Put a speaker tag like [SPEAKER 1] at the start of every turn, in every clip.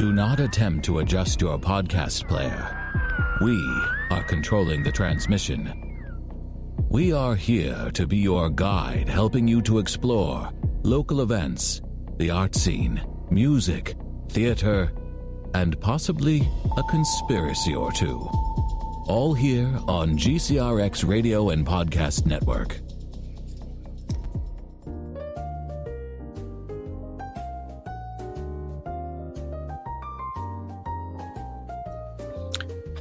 [SPEAKER 1] Do not attempt to adjust your podcast player. We are controlling the transmission. We are here to be your guide, helping you to explore local events, the art scene, music, theater, and possibly a conspiracy or two. All here on GCRX Radio and Podcast Network.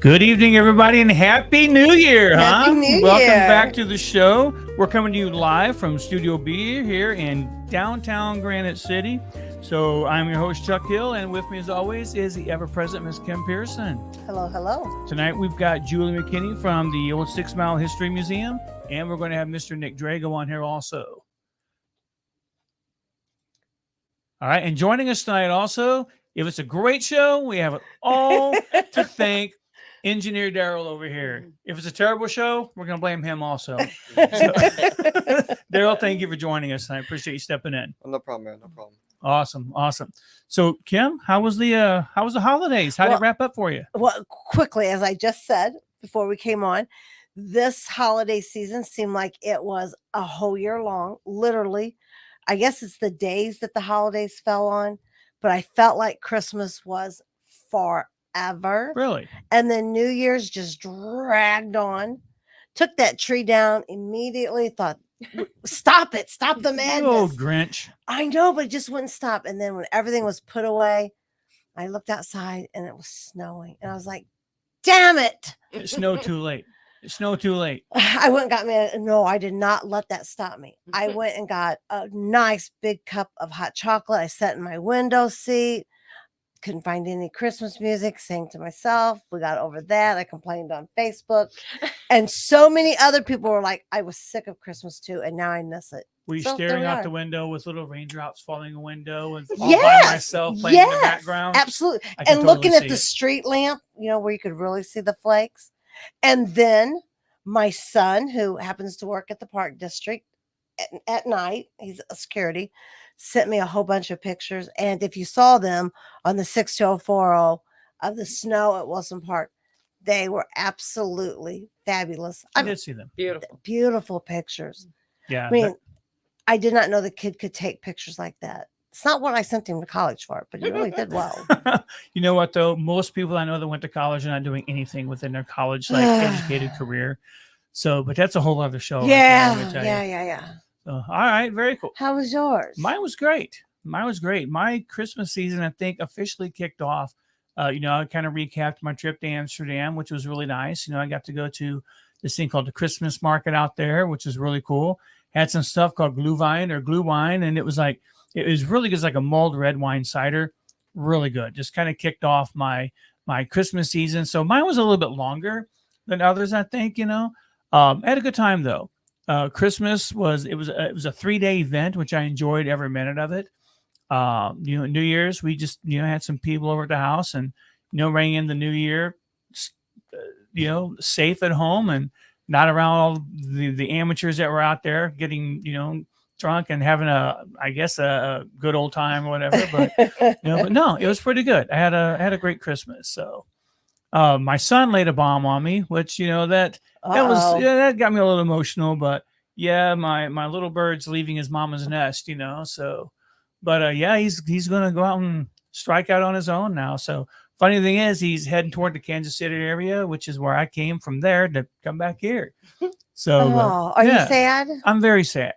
[SPEAKER 2] Good evening, everybody, and Happy New Year,
[SPEAKER 3] Happy New Year.
[SPEAKER 2] Welcome back to the show. We're coming to you live from Studio B here in downtown Granite City. So I'm your host, Chuck Hill, and with me, as always, is the ever-present Miss Kim Pearson.
[SPEAKER 3] Hello, hello.
[SPEAKER 2] Tonight, we've got Julie McKinney from the Old 6 Mile History Museum, and we're going to have Mr. Nick Drago on here also. All right, and joining us tonight also, if it's a great show, we have it all to thank Engineer Daryl over here. If it's a terrible show, we're going to blame him also. So, Daryl, thank you for joining us tonight. Appreciate you stepping in.
[SPEAKER 4] No problem, man. No problem.
[SPEAKER 2] Awesome. So, Kim, how was the holidays? How did it wrap up for you?
[SPEAKER 3] Well, quickly, as I just said before we came on, this holiday season seemed like it was a whole year long. Literally, I guess it's the days that the holidays fell on, but I felt like Christmas was forever.
[SPEAKER 2] Really?
[SPEAKER 3] And then New Year's just dragged on. Took that tree down immediately. Thought, stop it, stop the madness.
[SPEAKER 2] Oh, Grinch.
[SPEAKER 3] I know, but it just wouldn't stop. And then when everything was put away, I looked outside and it was snowing. And I was like, damn it.
[SPEAKER 2] It snowed too late.
[SPEAKER 3] I went and got me no, I did not let that stop me. I went and got a nice big cup of hot chocolate. I sat in my window seat. Couldn't find any Christmas music, sang to myself. We got over that. I complained on Facebook. And so many other people were like, I was sick of Christmas too, and now I miss it.
[SPEAKER 2] Were you
[SPEAKER 3] So
[SPEAKER 2] staring
[SPEAKER 3] there we
[SPEAKER 2] out
[SPEAKER 3] are.
[SPEAKER 2] the window with little raindrops falling in the window and all by myself playing in the background?
[SPEAKER 3] Absolutely.
[SPEAKER 2] I can
[SPEAKER 3] And
[SPEAKER 2] totally
[SPEAKER 3] looking at
[SPEAKER 2] see
[SPEAKER 3] the
[SPEAKER 2] it.
[SPEAKER 3] street lamp, where you could really see the flakes. And then my son, who happens to work at the park district at night, he's a security, sent me a whole bunch of pictures. And if you saw them on the 62040 of the snow at Wilson Park, they were absolutely fabulous.
[SPEAKER 2] I did see them.
[SPEAKER 3] Beautiful pictures.
[SPEAKER 2] Yeah.
[SPEAKER 3] I mean, I did not know the kid could take pictures like that. It's not what I sent him to college for, but he really did well.
[SPEAKER 2] You know what, though? Most people I know that went to college are not doing anything within their college, educated career. So, but that's a whole other show.
[SPEAKER 3] Yeah.
[SPEAKER 2] So, all right. Very cool.
[SPEAKER 3] How was yours?
[SPEAKER 2] Mine was great. My Christmas season, I think, officially kicked off. I kind of recapped my trip to Amsterdam, which was really nice. I got to go to this thing called the Christmas market out there, which is really cool. Had some stuff called glühwein, and it was really good. It's like a mulled red wine cider. Really good. Just kind of kicked off my Christmas season. So mine was a little bit longer than others, I think, I had a good time though. Christmas was a 3-day event, which I enjoyed every minute of it. New Year's, we just, had some people over at the house and, rang in the new year, safe at home and not around all the amateurs that were out there getting, drunk and having a good old time or whatever. But, but no, it was pretty good. I had a great Christmas. So, my son laid a bomb on me, which, that got me a little emotional, but yeah, my little bird's leaving his mama's nest, so, but he's going to go out and strike out on his own now. So funny thing is he's heading toward the Kansas City area, which is where I came from there to come back here. So
[SPEAKER 3] are you sad?
[SPEAKER 2] I'm very sad.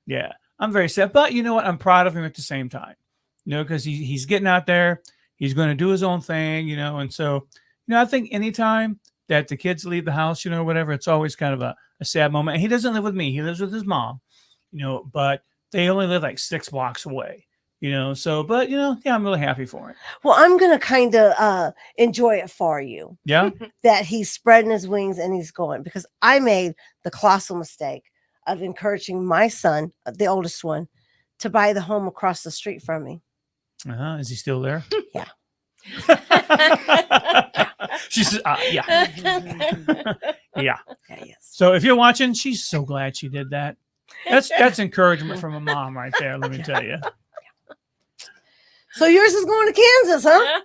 [SPEAKER 2] Yeah, I'm very sad, but you know what? I'm proud of him at the same time, because he's getting out there. He's going to do his own thing, and so, I think anytime that the kids leave the house, whatever, it's always kind of a sad moment. And he doesn't live with me. He lives with his mom, but they only live like 6 blocks away, so, but, I'm really happy for him.
[SPEAKER 3] Well, I'm going to kind of enjoy it for you.
[SPEAKER 2] Yeah.
[SPEAKER 3] That he's spreading his wings and he's going, because I made the colossal mistake of encouraging my son, the oldest one, to buy the home across the street from me.
[SPEAKER 2] Is he still there?
[SPEAKER 3] Yeah.
[SPEAKER 2] She says, yeah. Yeah.
[SPEAKER 3] Yes.
[SPEAKER 2] So if you're watching, she's so glad she did that. That's encouragement from a mom right there, let me tell you.
[SPEAKER 3] So yours is going to Kansas, huh?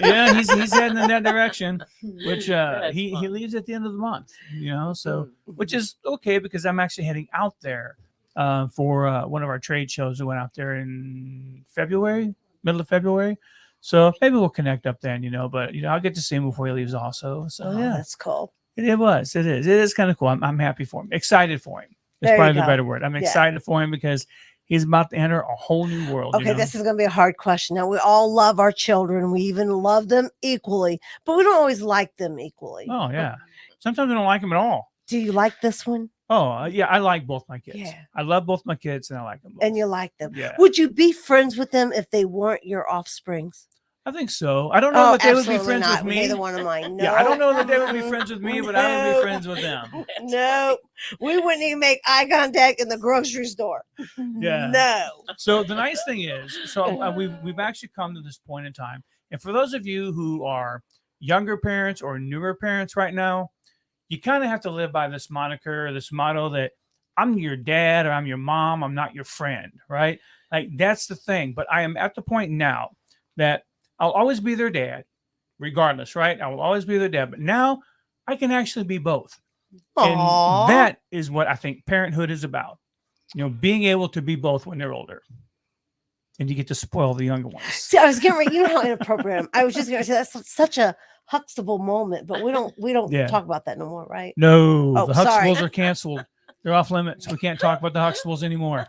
[SPEAKER 2] Yeah, he's heading in that direction, which
[SPEAKER 4] That's
[SPEAKER 2] he
[SPEAKER 4] fun.
[SPEAKER 2] leaves at the end of the month, so
[SPEAKER 3] Mm.
[SPEAKER 2] which is okay because I'm actually heading out there for one of our trade shows that went out there in February, middle of February. So maybe we'll connect up then, but I'll get to see him before he leaves also. So
[SPEAKER 3] Oh,
[SPEAKER 2] yeah,
[SPEAKER 3] that's cool.
[SPEAKER 2] it is kind of cool. I'm happy for him, excited for him. That's
[SPEAKER 3] There you
[SPEAKER 2] probably the
[SPEAKER 3] go.
[SPEAKER 2] better word. I'm
[SPEAKER 3] Yeah.
[SPEAKER 2] excited for him because he's about to enter a whole new world.
[SPEAKER 3] Okay, this is going to be a hard question. Now, we all love our children. We even love them equally, but we don't always like them equally.
[SPEAKER 2] Oh yeah, sometimes I don't like him at all.
[SPEAKER 3] Do you like this one?
[SPEAKER 2] Oh, yeah, I like both my kids.
[SPEAKER 3] Yeah.
[SPEAKER 2] I love both my kids and I like them both.
[SPEAKER 3] And you like them.
[SPEAKER 2] Yeah.
[SPEAKER 3] Would you be friends with them if they weren't your offsprings?
[SPEAKER 2] I think so. I don't know that they would be
[SPEAKER 3] absolutely
[SPEAKER 2] friends
[SPEAKER 3] not.
[SPEAKER 2] with me.
[SPEAKER 3] Neither one of mine. No.
[SPEAKER 2] Yeah, I don't know that they would be friends with me, but I would be friends with them.
[SPEAKER 3] No, we wouldn't even make eye contact in the grocery store.
[SPEAKER 2] Yeah.
[SPEAKER 3] No.
[SPEAKER 2] So the nice thing is, we've actually come to this point in time. And for those of you who are younger parents or newer parents right now, you kind of have to live by this moniker, this motto that I'm your dad or I'm your mom, I'm not your friend, right? Like that's the thing. But I am at the point now that I'll always be their dad, regardless, right? I will always be their dad. But now I can actually be both.
[SPEAKER 3] Aww.
[SPEAKER 2] And that is what I think parenthood is about. Being able to be both when they're older. And you get to spoil the younger ones.
[SPEAKER 3] See, I was getting ready. You know how inappropriate I was just going to say that's such a Huxtable moment, but we don't
[SPEAKER 2] Yeah.
[SPEAKER 3] talk about that no more, right?
[SPEAKER 2] No,
[SPEAKER 3] Oh,
[SPEAKER 2] the
[SPEAKER 3] sorry.
[SPEAKER 2] Huxtables are canceled. They're off limits. We can't talk about the Huxtables anymore.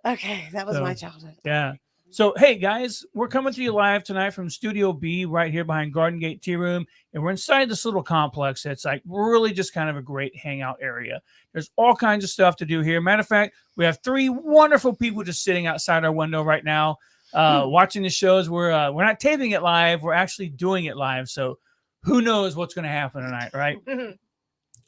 [SPEAKER 3] Okay, that was
[SPEAKER 2] So,
[SPEAKER 3] my childhood.
[SPEAKER 2] Yeah. So, hey, guys, we're coming to you live tonight from Studio B right here behind Garden Gate Tea Room. And we're inside this little complex that's like really just kind of a great hangout area. There's all kinds of stuff to do here. Matter of fact, we have 3 wonderful people just sitting outside our window right now watching the shows. We're not taping it live. We're actually doing it live. So who knows what's going to happen tonight, right?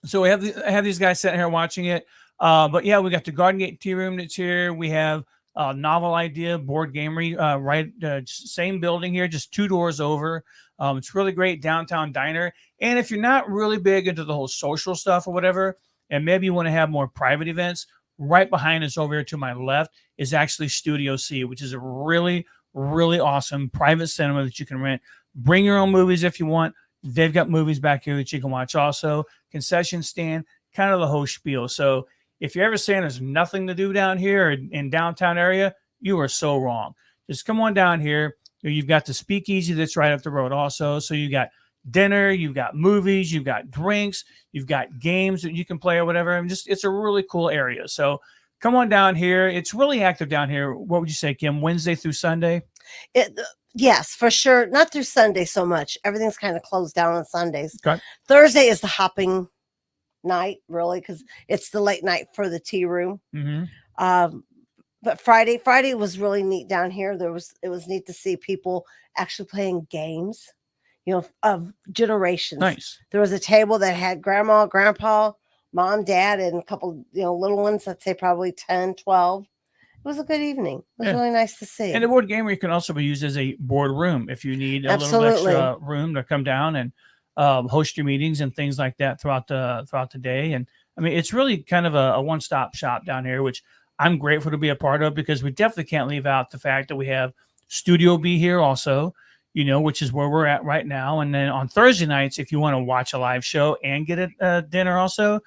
[SPEAKER 2] So I have these guys sitting here watching it. But yeah, we got the Garden Gate Tea Room that's here. We have Novel Idea Board Gamery, same building here, just 2 doors over. It's really great downtown diner. And if you're not really big into the whole social stuff or whatever, and maybe you want to have more private events, right behind us over here to my left is actually Studio C, which is a really, really awesome private cinema that you can rent. Bring your own movies if you want. They've got movies back here that you can watch also. Concession stand, kind of the whole spiel. So if you're ever saying there's nothing to do down here in downtown area, you are so wrong. Just come on down here. You've got the speakeasy that's right up the road also. So you got dinner, you've got movies, you've got drinks, you've got games that you can play or whatever. And it's a really cool area. So come on down here. It's really active down here. What would you say, Kim? Wednesday through Sunday?
[SPEAKER 3] Yes, for sure. Not through Sunday so much. Everything's kind of closed down on Sundays.
[SPEAKER 2] Okay.
[SPEAKER 3] Thursday is the hopping night, really, because it's the late night for the tea room.
[SPEAKER 2] Mm-hmm.
[SPEAKER 3] But Friday was really neat down here. It was neat to see people actually playing games, of generations.
[SPEAKER 2] Nice.
[SPEAKER 3] There was a table that had grandma, grandpa, mom, dad, and a couple, little ones. I'd say probably 10, 12. It was a good evening. It was really nice to see.
[SPEAKER 2] And the board gamery can also be used as a board room if you need a little extra room to come down and host your meetings and things like that throughout the day. And I mean, it's really kind of a one-stop shop down here, which I'm grateful to be a part of because we definitely can't leave out the fact that we have Studio B here also, which is where we're at right now. And then on Thursday nights, if you want to watch a live show and get a dinner also,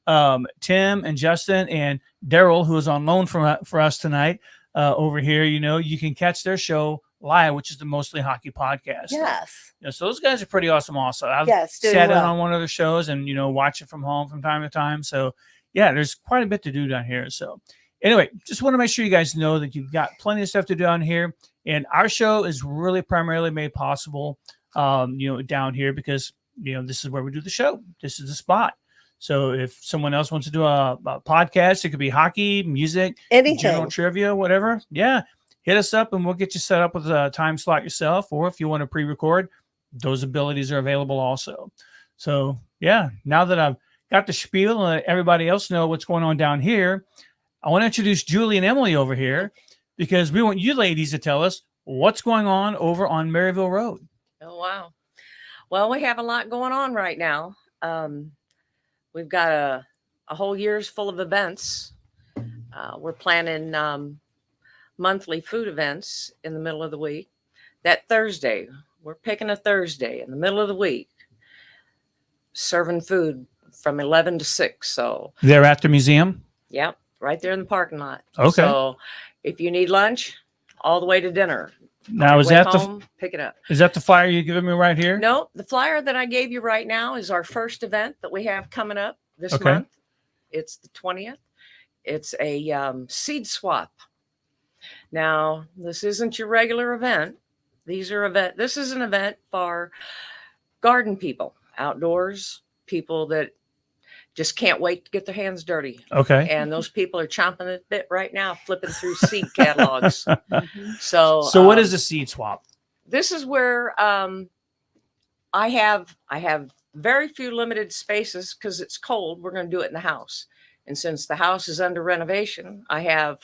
[SPEAKER 2] Tim and Justin and Daryl, who is on loan for us tonight over here, you can catch their show live, which is the Mostly Hockey podcast.
[SPEAKER 3] Yes.
[SPEAKER 2] So those guys are pretty awesome also. I've sat in on one of their shows and, watch it from home from time to time. So yeah, there's quite a bit to do down here. So anyway, just want to make sure you guys know that you've got plenty of stuff to do down here. And our show is really primarily made possible, down here because, this is where we do the show. This is the spot. So if someone else wants to do a podcast, it could be hockey, music,
[SPEAKER 3] anything,
[SPEAKER 2] general trivia, whatever. Yeah. Hit us up and we'll get you set up with a time slot yourself. Or if you want to pre-record, those abilities are available also. So yeah, now that I've got the spiel and let everybody else know what's going on down here, I want to introduce Julie and Emily over here because we want you ladies to tell us what's going on over on Maryville Road.
[SPEAKER 4] Oh, wow. Well, we have a lot going on right now. We've got a whole year's full of events. We're planning monthly food events in the middle of the week. That Thursday, we're picking a Thursday in the middle of the week, serving food from 11 to 6. So
[SPEAKER 2] They're at the museum?
[SPEAKER 4] yep, right there in the parking lot.
[SPEAKER 2] Okay.
[SPEAKER 4] So if you need lunch, all the way to dinner.
[SPEAKER 2] Now, is that
[SPEAKER 4] pick it up.
[SPEAKER 2] Is that the flyer you're giving me right here?
[SPEAKER 4] No, the flyer that I gave you right now is our first event that we have coming up this
[SPEAKER 2] Okay.
[SPEAKER 4] month. It's the 20th. It's a seed swap. Now, this isn't your regular event. This is an event for garden people, outdoors people that just can't wait to get their hands dirty.
[SPEAKER 2] Okay.
[SPEAKER 4] And those people are chomping at the bit right now, flipping through seed catalogs. So
[SPEAKER 2] what is a seed swap?
[SPEAKER 4] This is where I have very few limited spaces because it's cold. We're going to do it in the house. And since the house is under renovation, I have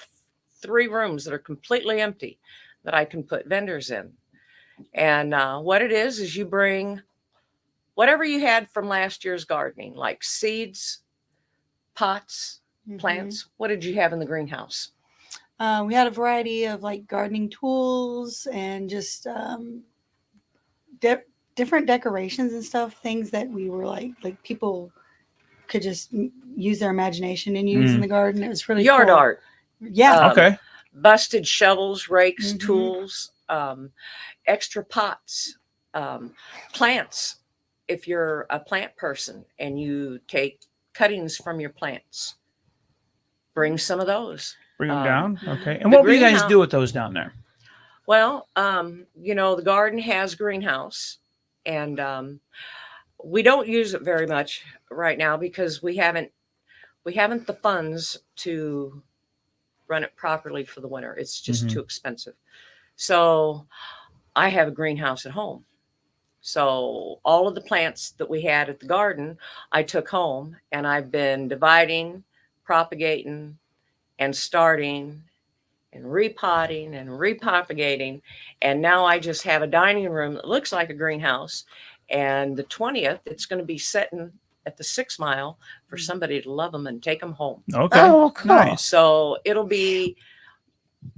[SPEAKER 4] 3 rooms that are completely empty that I can put vendors in. And what it is you bring whatever you had from last year's gardening, like seeds, pots, plants. What did you have in the greenhouse?
[SPEAKER 5] We had a variety of like gardening tools and just different decorations and stuff, things that we were like people could just use their imagination and use in the garden. It was really
[SPEAKER 4] yard
[SPEAKER 5] cool.
[SPEAKER 4] art.
[SPEAKER 5] Yeah.
[SPEAKER 2] Okay.
[SPEAKER 4] Busted shovels, rakes, tools, extra pots, plants. If you're a plant person and you take cuttings from your plants, bring some of those.
[SPEAKER 2] Bring them down. Okay. And what will you guys do with those down there?
[SPEAKER 4] Well, the garden has greenhouse, and we don't use it very much right now because we haven't the funds to run it properly for the winter. It's just too expensive. So I have a greenhouse at home. So all of the plants that we had at the garden, I took home, and I've been dividing, propagating, and starting and repotting and repropagating. And now I just have a dining room that looks like a greenhouse. And the 20th, it's going to be setting at the 6 Mile for somebody to love them and take them home.
[SPEAKER 2] Okay.
[SPEAKER 3] Oh, cool.
[SPEAKER 2] Nice.
[SPEAKER 4] So it'll be,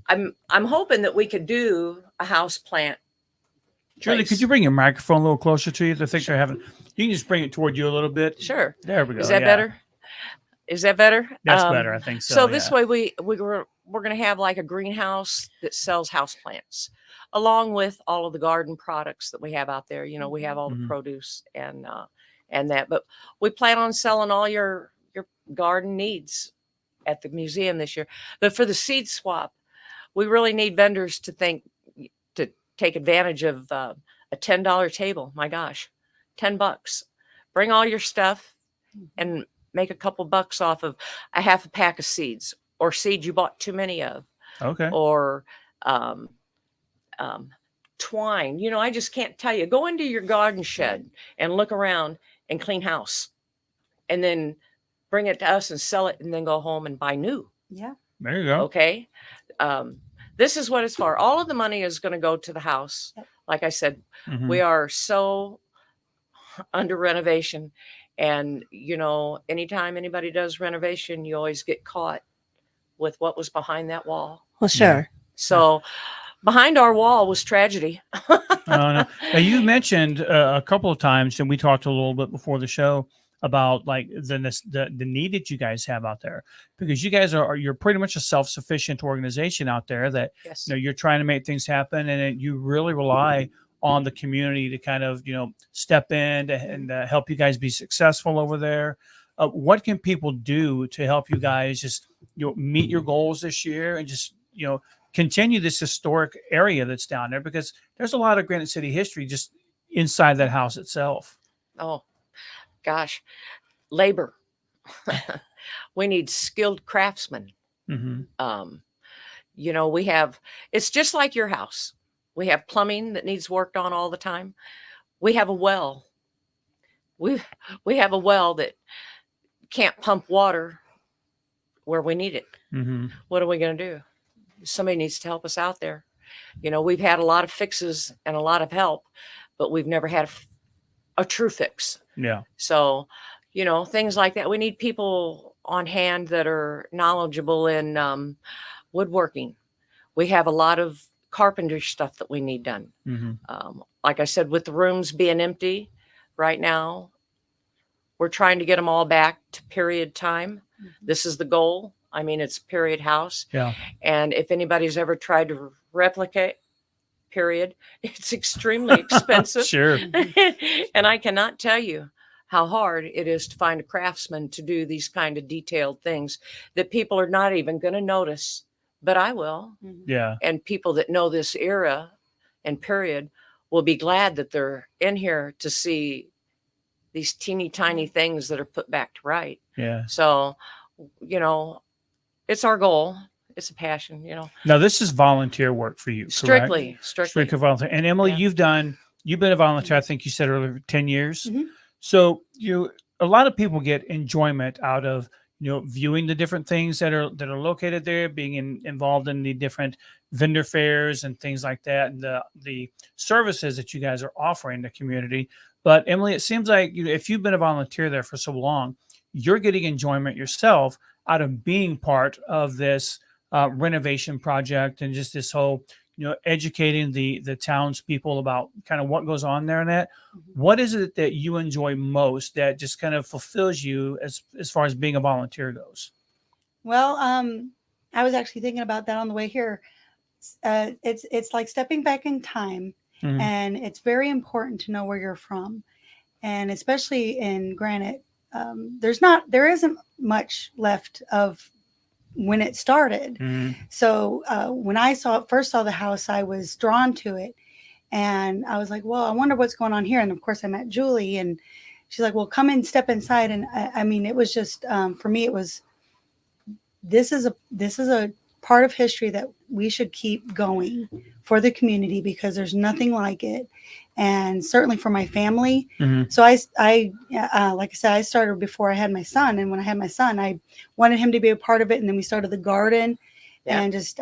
[SPEAKER 4] I'm hoping that we could do a house plant.
[SPEAKER 2] Julie, could you bring your microphone a little closer to you? I think they're having. You can just bring it toward you a little bit.
[SPEAKER 4] Sure.
[SPEAKER 2] There we go.
[SPEAKER 4] Is that better? Is that better?
[SPEAKER 2] That's better. I think so.
[SPEAKER 4] So this way we're going to have like a greenhouse that sells houseplants, along with all of the garden products that we have out there. You know, we have all the produce and that, but we plan on selling all your garden needs at the museum this year. But for the seed swap, we really need vendors to take advantage of a $10 table. My gosh, $10. Bring all your stuff and make a couple bucks off of a half a pack of seeds or seeds you bought too many of.
[SPEAKER 2] Okay.
[SPEAKER 4] Or twine. You know, I just can't tell you. Go into your garden shed and look around and clean house, and then bring it to us and sell it, and then go home and buy new.
[SPEAKER 5] Yeah.
[SPEAKER 2] There you go.
[SPEAKER 4] Okay. This is what it's for. All of the money is going to go to the house. Like I said, we are so under renovation. And, you know, anytime anybody does renovation, you always get caught with what was behind that wall.
[SPEAKER 3] Well, sure.
[SPEAKER 4] So behind our wall was tragedy.
[SPEAKER 2] Now, you mentioned a couple of times, and we talked a little bit before the show about like the need that you guys have out there, because you guys you're pretty much a self-sufficient organization out there that
[SPEAKER 4] Yes.
[SPEAKER 2] you know, you're trying to make things happen, and you really rely on the community to kind of, you know, step in and help you guys be successful over there. What can people do to help you guys just, you know, meet your goals this year and just, you know, continue this historic area that's down there, because there's a lot of Granite City history just inside that house itself.
[SPEAKER 4] Oh, gosh. Labor. We need skilled craftsmen. You know, it's just like your house. We have plumbing that needs worked on all the time. We have a well. We have a well that can't pump water where we need it. What are we going to do? Somebody needs to help us out there. You know, we've had a lot of fixes and a lot of help, but we've never had a true fix.
[SPEAKER 2] Yeah.
[SPEAKER 4] So, you know, things like that. We need people on hand that are knowledgeable in woodworking. We have a lot of carpentry stuff that we need done. Like I said, with the rooms being empty right now, we're trying to get them all back to period time. This is the goal. I mean, it's a period house.
[SPEAKER 2] Yeah.
[SPEAKER 4] And if anybody's ever tried to replicate period, it's extremely expensive.
[SPEAKER 2] Sure.
[SPEAKER 4] And I cannot tell you how hard it is to find a craftsman to do these kind of detailed things that people are not even going to notice, but I will.
[SPEAKER 2] Yeah.
[SPEAKER 4] And people that know this era and period will be glad that they're in here to see these teeny tiny things that are put back to right.
[SPEAKER 2] Yeah.
[SPEAKER 4] So, you know, it's our goal. It's a passion, you know.
[SPEAKER 2] Now, this is volunteer work for you, correct?
[SPEAKER 4] Strictly.
[SPEAKER 2] Volunteer. And Emily, you've been a volunteer, I think you said earlier, 10 years. So a lot of people get enjoyment out of, viewing the different things that are located there, being involved in the different vendor fairs and things like that, and the services that you guys are offering the community. But Emily, it seems like if you've been a volunteer there for so long, you're getting enjoyment yourself out of being part of this renovation project and just this whole, educating the townspeople about kind of what goes on there and that. What is it that you enjoy most that just kind of fulfills you as far as being a volunteer goes?
[SPEAKER 5] Well, I was actually thinking about that on the way here. It's like stepping back in time, and it's very important to know where you're from, and especially in Granite, there isn't much left of when it started. So when I first saw the house, I was drawn to it, and I was like, well, I wonder what's going on here. And of course I met Julie, and she's like, well, come and step inside. And I mean, it was just, for me, it was, this is a part of history that we should keep going for the community, because there's nothing like it. And certainly for my family. So I like I said, I started before I had my son. And when I had my son, I wanted him to be a part of it. And then we started the garden and just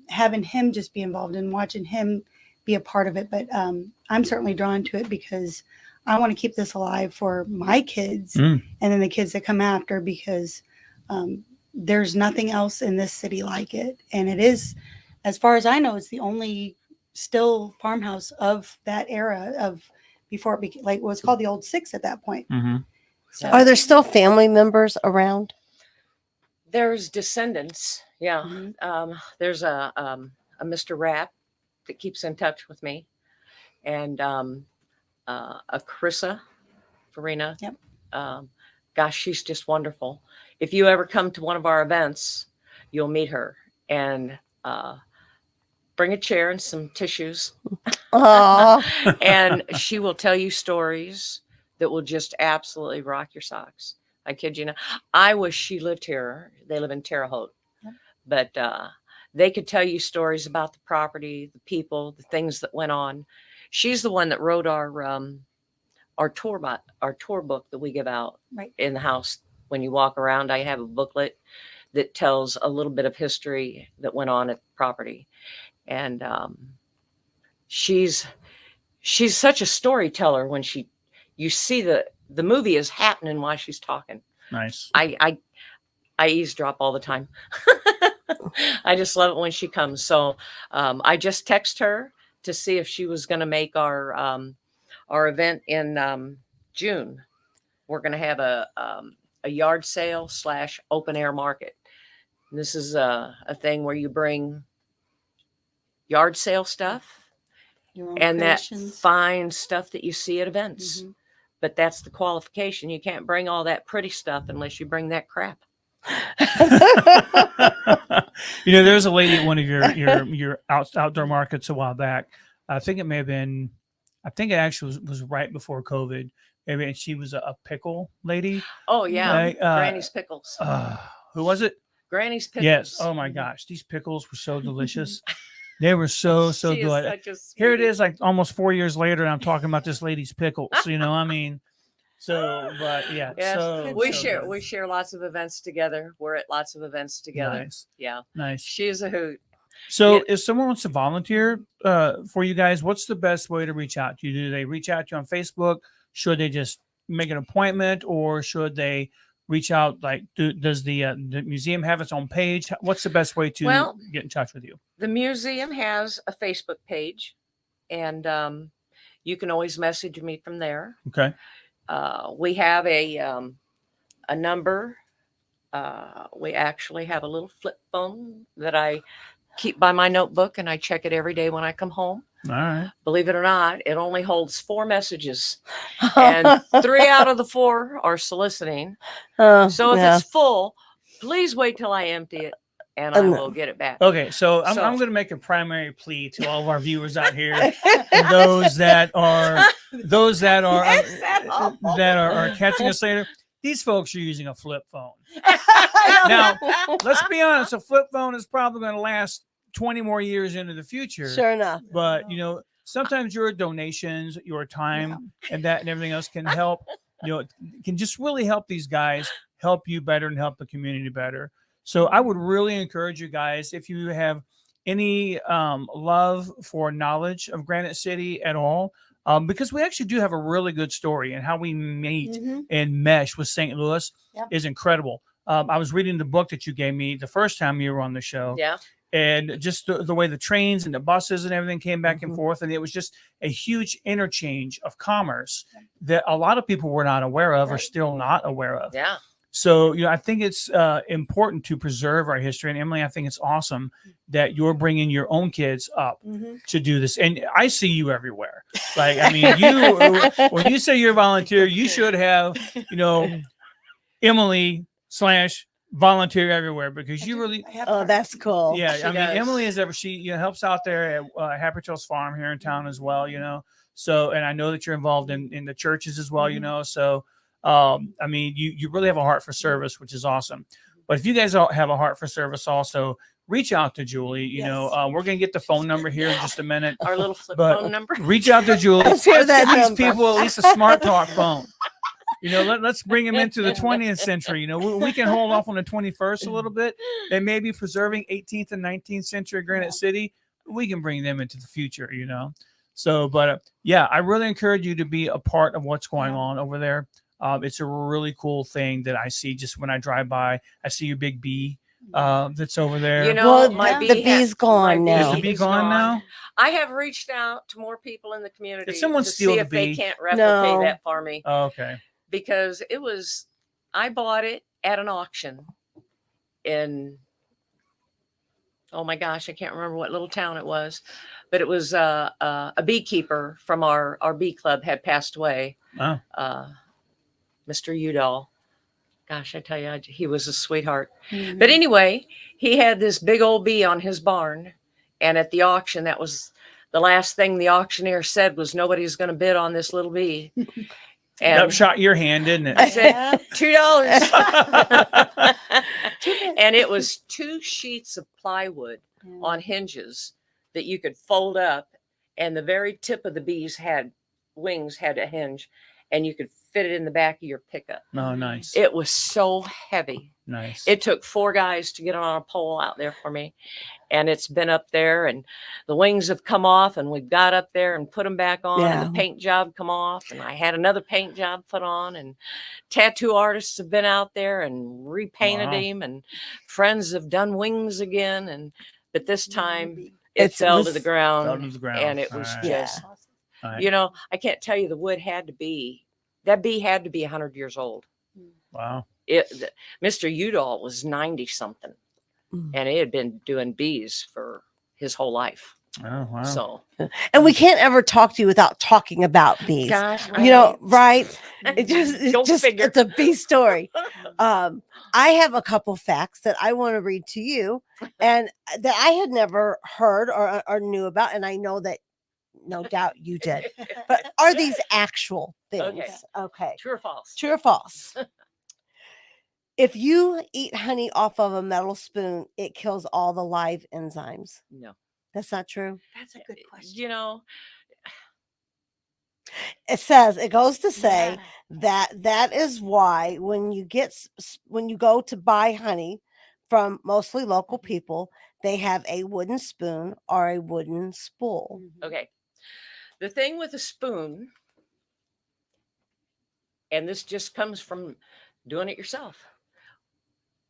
[SPEAKER 5] having him just be involved and watching him be a part of it. But I'm certainly drawn to it because I want to keep this alive for my kids and then the kids that come after, because there's nothing else in this city like it. And it is, as far as I know, it's the only still farmhouse of that era of before it became like what's called the Old Six at that point. So,
[SPEAKER 3] are there still family members around?
[SPEAKER 4] There's descendants. Yeah. There's a Mr. Rapp that keeps in touch with me, and a Carissa Farina. Gosh, she's just wonderful. If you ever come to one of our events, you'll meet her, and bring a chair and some tissues. And she will tell you stories that will just absolutely rock your socks. I kid you not. I wish she lived here. They live in Terre Haute. But they could tell you stories about the property, the people, the things that went on. She's the one that wrote our tour book that we give out in the house. When you walk around, I have a booklet that tells a little bit of history that went on at the property. And she's such a storyteller. When you see the movie is happening while she's talking.
[SPEAKER 2] Nice.
[SPEAKER 4] I eavesdrop all the time. I just love it when she comes. So I just text her to see if she was going to make our event in June. We're going to have a yard sale / open air market. And this is a thing where you bring yard sale stuff and
[SPEAKER 5] creations.
[SPEAKER 4] That fine stuff that you see at events. But that's the qualification. You can't bring all that pretty stuff unless you bring that crap.
[SPEAKER 2] There's a lady at one of your outdoor markets a while back. I think it actually was right before COVID. Maybe, and she was a pickle lady.
[SPEAKER 4] Oh yeah, Granny's Pickles.
[SPEAKER 2] Who was it?
[SPEAKER 4] Granny's Pickles.
[SPEAKER 2] Yes. Oh my gosh, these pickles were so delicious. They were so good. Here it is, like almost 4 years later, and I'm talking about this lady's pickles. I mean, but yeah.
[SPEAKER 4] Yes.
[SPEAKER 2] So
[SPEAKER 4] we
[SPEAKER 2] good.
[SPEAKER 4] share lots of events together. We're at lots of events together.
[SPEAKER 2] Nice.
[SPEAKER 4] Yeah.
[SPEAKER 2] Nice.
[SPEAKER 4] She is a hoot.
[SPEAKER 2] So if someone wants to volunteer for you guys, what's the best way to reach out to you? Do they reach out to you on Facebook? Should they just make an appointment, or should they reach out? Like, does the museum have its own page? What's the best way to
[SPEAKER 4] Well,
[SPEAKER 2] get in touch with you?
[SPEAKER 4] The museum has a Facebook page, and you can always message me from there.
[SPEAKER 2] Okay.
[SPEAKER 4] We have a number. We actually have a little flip phone that I keep by my notebook, and I check it every day when I come home.
[SPEAKER 2] All right.
[SPEAKER 4] Believe it or not, it only holds 4 messages, and 3 out of the 4 are soliciting. So if it's full, please wait till I empty it, and I will get it back.
[SPEAKER 2] Okay, so I'm going to make a primary plea to all of our viewers out here, those that are catching us later. These folks are using a flip phone. Now, let's be honest, a flip phone is probably going to last 20 more years into the future.
[SPEAKER 3] Sure enough.
[SPEAKER 2] But, sometimes your donations, your time, and everything else can help, can just really help these guys, help you better and help the community better. So I would really encourage you guys, if you have any love for knowledge of Granite City at all, because we actually do have a really good story, and how we meet and mesh with St. Louis is incredible. I was reading the book that you gave me the first time you were on the show.
[SPEAKER 4] Yeah.
[SPEAKER 2] And just the way the trains and the buses and everything came back and forth. And it was just a huge interchange of commerce that a lot of people were not aware of or still not aware of.
[SPEAKER 4] Yeah.
[SPEAKER 2] So, I think it's important to preserve our history. And Emily, I think it's awesome that you're bringing your own kids up to do this. And I see you everywhere. Like, I mean, when you say you're a volunteer, you should have, Emily / volunteer everywhere, because you really.
[SPEAKER 3] Oh, that's cool.
[SPEAKER 2] Yeah,
[SPEAKER 4] She
[SPEAKER 2] I mean,
[SPEAKER 4] does.
[SPEAKER 2] Emily is she helps out there at Happy Trails Farm here in town as well. So, and I know that you're involved in the churches as well. So. I mean, you really have a heart for service, which is awesome. But if you guys all have a heart for service also, reach out to Julie. We're going to get the phone number here in just a minute.
[SPEAKER 4] Our little flip
[SPEAKER 2] But
[SPEAKER 4] phone number.
[SPEAKER 2] Reach out to Julie.
[SPEAKER 3] Let's hear that
[SPEAKER 2] give these
[SPEAKER 3] number.
[SPEAKER 2] people at least a smart talk phone. Let's bring them into the 20th century. We can hold off on the 21st a little bit. They may be preserving 18th and 19th century Granite City. We can bring them into the future, So, but I really encourage you to be a part of what's going on over there. It's a really cool thing that I see just when I drive by. I see your big bee that's over there.
[SPEAKER 4] My
[SPEAKER 3] the bee's gone now.
[SPEAKER 2] Is the bee gone now?
[SPEAKER 4] I have reached out to more people in the community
[SPEAKER 2] Did someone
[SPEAKER 4] to
[SPEAKER 2] steal
[SPEAKER 4] see
[SPEAKER 2] the
[SPEAKER 4] if they
[SPEAKER 2] bee?
[SPEAKER 4] can't replicate
[SPEAKER 3] No.
[SPEAKER 4] that for me.
[SPEAKER 2] Oh, okay.
[SPEAKER 4] Because I bought it at an auction in, oh my gosh, I can't remember what little town it was, but it was a beekeeper from our bee club had passed away.
[SPEAKER 2] Oh.
[SPEAKER 4] Mr. Udall. Gosh, I tell you, he was a sweetheart. But anyway, he had this big old bee on his barn. And at the auction, that was the last thing the auctioneer said was, nobody's going to bid on this little bee. And
[SPEAKER 2] That shot your hand, didn't it?
[SPEAKER 4] I said, $2. And it was 2 sheets of plywood on hinges that you could fold up. And the very tip of the bee's wings had a hinge. And you could fit it in the back of your pickup.
[SPEAKER 2] Oh, nice.
[SPEAKER 4] It was so heavy.
[SPEAKER 2] Nice.
[SPEAKER 4] It took 4 guys to get it on a pole out there for me. And it's been up there, and the wings have come off, and we got up there and put them back on, and the paint job come off, and I had another paint job put on, and tattoo artists have been out there and repainted him, and friends have done wings again. But this time it fell to the ground, and it was just, I can't tell you, the wood had to be, that bee had to be 100 years old.
[SPEAKER 2] Wow.
[SPEAKER 4] Mr. Udall was 90 something, and he had been doing bees for his whole life.
[SPEAKER 2] Oh, wow.
[SPEAKER 4] So,
[SPEAKER 3] and we can't ever talk to you without talking about bees.
[SPEAKER 4] gosh,
[SPEAKER 3] Right?
[SPEAKER 4] Figure.
[SPEAKER 3] It's a bee story. I have a couple facts that I want to read to you, and that I had never heard or knew about, and I know that no doubt you did. But are these actual things? Okay.
[SPEAKER 4] True or false?
[SPEAKER 3] True or false? If you eat honey off of a metal spoon, it kills all the live enzymes.
[SPEAKER 4] No.
[SPEAKER 3] That's not true.
[SPEAKER 5] That's a good question.
[SPEAKER 3] It says, it goes to say that is why when you go to buy honey from mostly local people, they have a wooden spoon or a wooden spool.
[SPEAKER 4] Okay. The thing with a spoon, and this just comes from doing it yourself.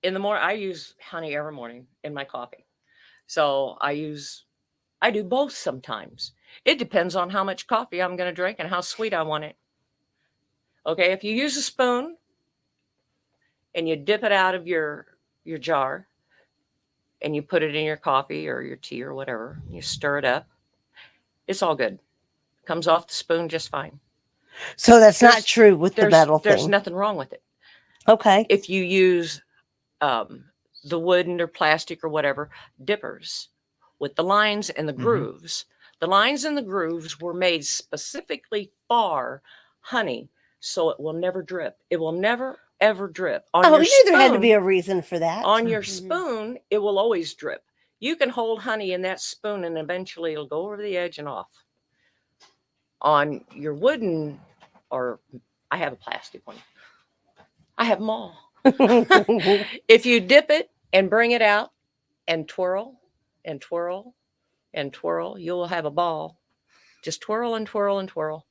[SPEAKER 4] In the morning, I use honey every morning in my coffee. So I do both sometimes. It depends on how much coffee I'm going to drink and how sweet I want it. Okay, if you use a spoon and you dip it out of your jar and you put it in your coffee or your tea or whatever, you stir it up, it's all good. Comes off the spoon just fine.
[SPEAKER 3] So that's not true with the metal
[SPEAKER 4] There's
[SPEAKER 3] thing.
[SPEAKER 4] nothing wrong with it.
[SPEAKER 3] Okay.
[SPEAKER 4] If you use the wooden or plastic or whatever dippers with the lines and the grooves, the lines and the grooves were made specifically for honey, so it will never drip. It will never ever drip. On your
[SPEAKER 3] you there had to
[SPEAKER 4] spoon-
[SPEAKER 3] be a reason for that.
[SPEAKER 4] On your spoon, it will always drip. You can hold honey in that spoon and eventually it'll go over the edge and off. On your wooden, or I have a plastic one. I have them all. If you dip it and bring it out and twirl and twirl and twirl, you'll have a ball. Just twirl and twirl and twirl.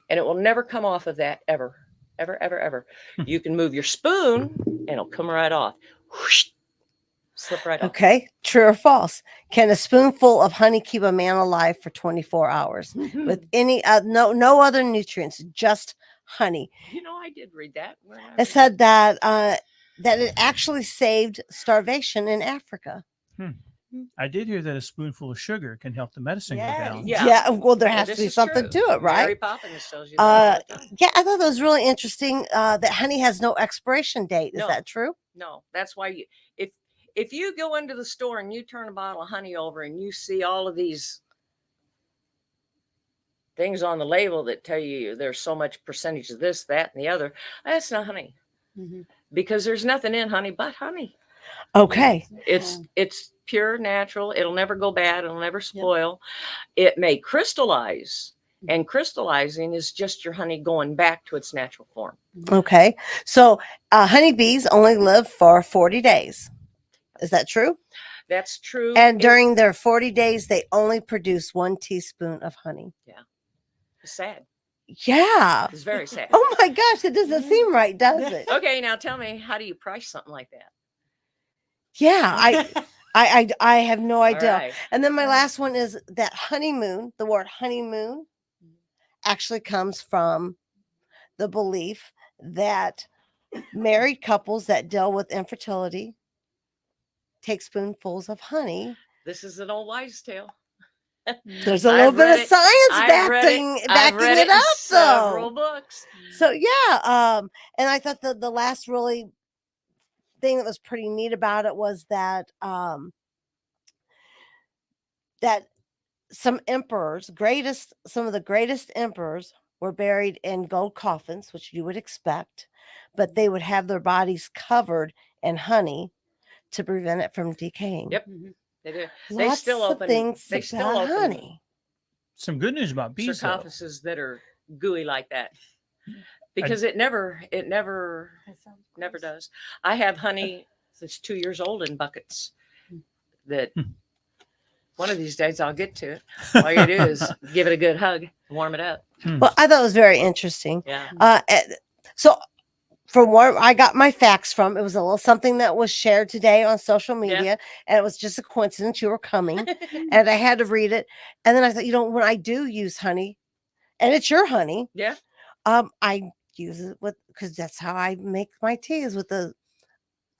[SPEAKER 4] And it will never come off of that ever, ever, ever, ever. You can move your spoon and it'll come right off. Whoosh, slip right off.
[SPEAKER 3] Okay. True or false? Can a spoonful of honey keep a man alive for 24 hours with any no other nutrients, just honey?
[SPEAKER 4] You know, I did read that.
[SPEAKER 3] It said that that it actually saved starvation in Africa.
[SPEAKER 2] I did hear that a spoonful of sugar can help the medicine go down.
[SPEAKER 4] Yeah.
[SPEAKER 3] Well, there
[SPEAKER 4] Well,
[SPEAKER 3] has to
[SPEAKER 4] this
[SPEAKER 3] be
[SPEAKER 4] is
[SPEAKER 3] something
[SPEAKER 4] true.
[SPEAKER 3] to it, right?
[SPEAKER 4] Mary Poppins tells you that all the time.
[SPEAKER 3] Yeah, I thought that was really interesting. That honey has no expiration date. Is
[SPEAKER 4] No.
[SPEAKER 3] that true?
[SPEAKER 4] No, that's why if you go into the store and you turn a bottle of honey over and you see all of these things on the label that tell you there's so much percentage of this, that, and the other, that's not honey. Because there's nothing in honey but honey.
[SPEAKER 3] Okay.
[SPEAKER 4] It's pure, natural. It'll never go bad. It'll never spoil. It may crystallize, and crystallizing is just your honey going back to its natural form.
[SPEAKER 3] Okay. So honeybees only live for 40 days. Is that true?
[SPEAKER 4] That's true.
[SPEAKER 3] And during their 40 days, they only produce 1 teaspoon of honey.
[SPEAKER 4] Yeah. It's sad.
[SPEAKER 3] Yeah.
[SPEAKER 4] It's very sad.
[SPEAKER 3] Oh my gosh, it doesn't seem right, does it?
[SPEAKER 4] Okay, now tell me, how do you price something like that?
[SPEAKER 3] Yeah, I have no idea.
[SPEAKER 4] All right.
[SPEAKER 3] And then my last one is that honeymoon, the word honeymoon actually comes from the belief that married couples that deal with infertility take spoonfuls of honey.
[SPEAKER 4] This is an old wives' tale.
[SPEAKER 3] There's a little bit of science backing it up,
[SPEAKER 4] several
[SPEAKER 3] though.
[SPEAKER 4] books.
[SPEAKER 3] So yeah, and I thought the last really thing that was pretty neat about it was that that some of the greatest emperors were buried in gold coffins, which you would expect, but they would have their bodies covered in honey to prevent it from decaying.
[SPEAKER 4] Yep, they do.
[SPEAKER 3] Lots
[SPEAKER 4] They still
[SPEAKER 3] of
[SPEAKER 4] open.
[SPEAKER 3] things
[SPEAKER 4] They still
[SPEAKER 3] about
[SPEAKER 4] open
[SPEAKER 3] honey.
[SPEAKER 2] Some good news about bees, though.
[SPEAKER 4] sarcophaguses that are gooey like that, because it never does. I have honey that's 2 years old in buckets. That one of these days I'll get to it. All you do is give it a good hug, warm it up.
[SPEAKER 3] Well, I thought it was very interesting.
[SPEAKER 4] Yeah.
[SPEAKER 3] So from where I got my facts from, it was a little something that was shared today on social media, and it was just a coincidence you were coming, and I had to read it. And then I thought, when I do use honey, and it's your honey,
[SPEAKER 4] Yeah.
[SPEAKER 3] I use it because that's how I make my tea, is with a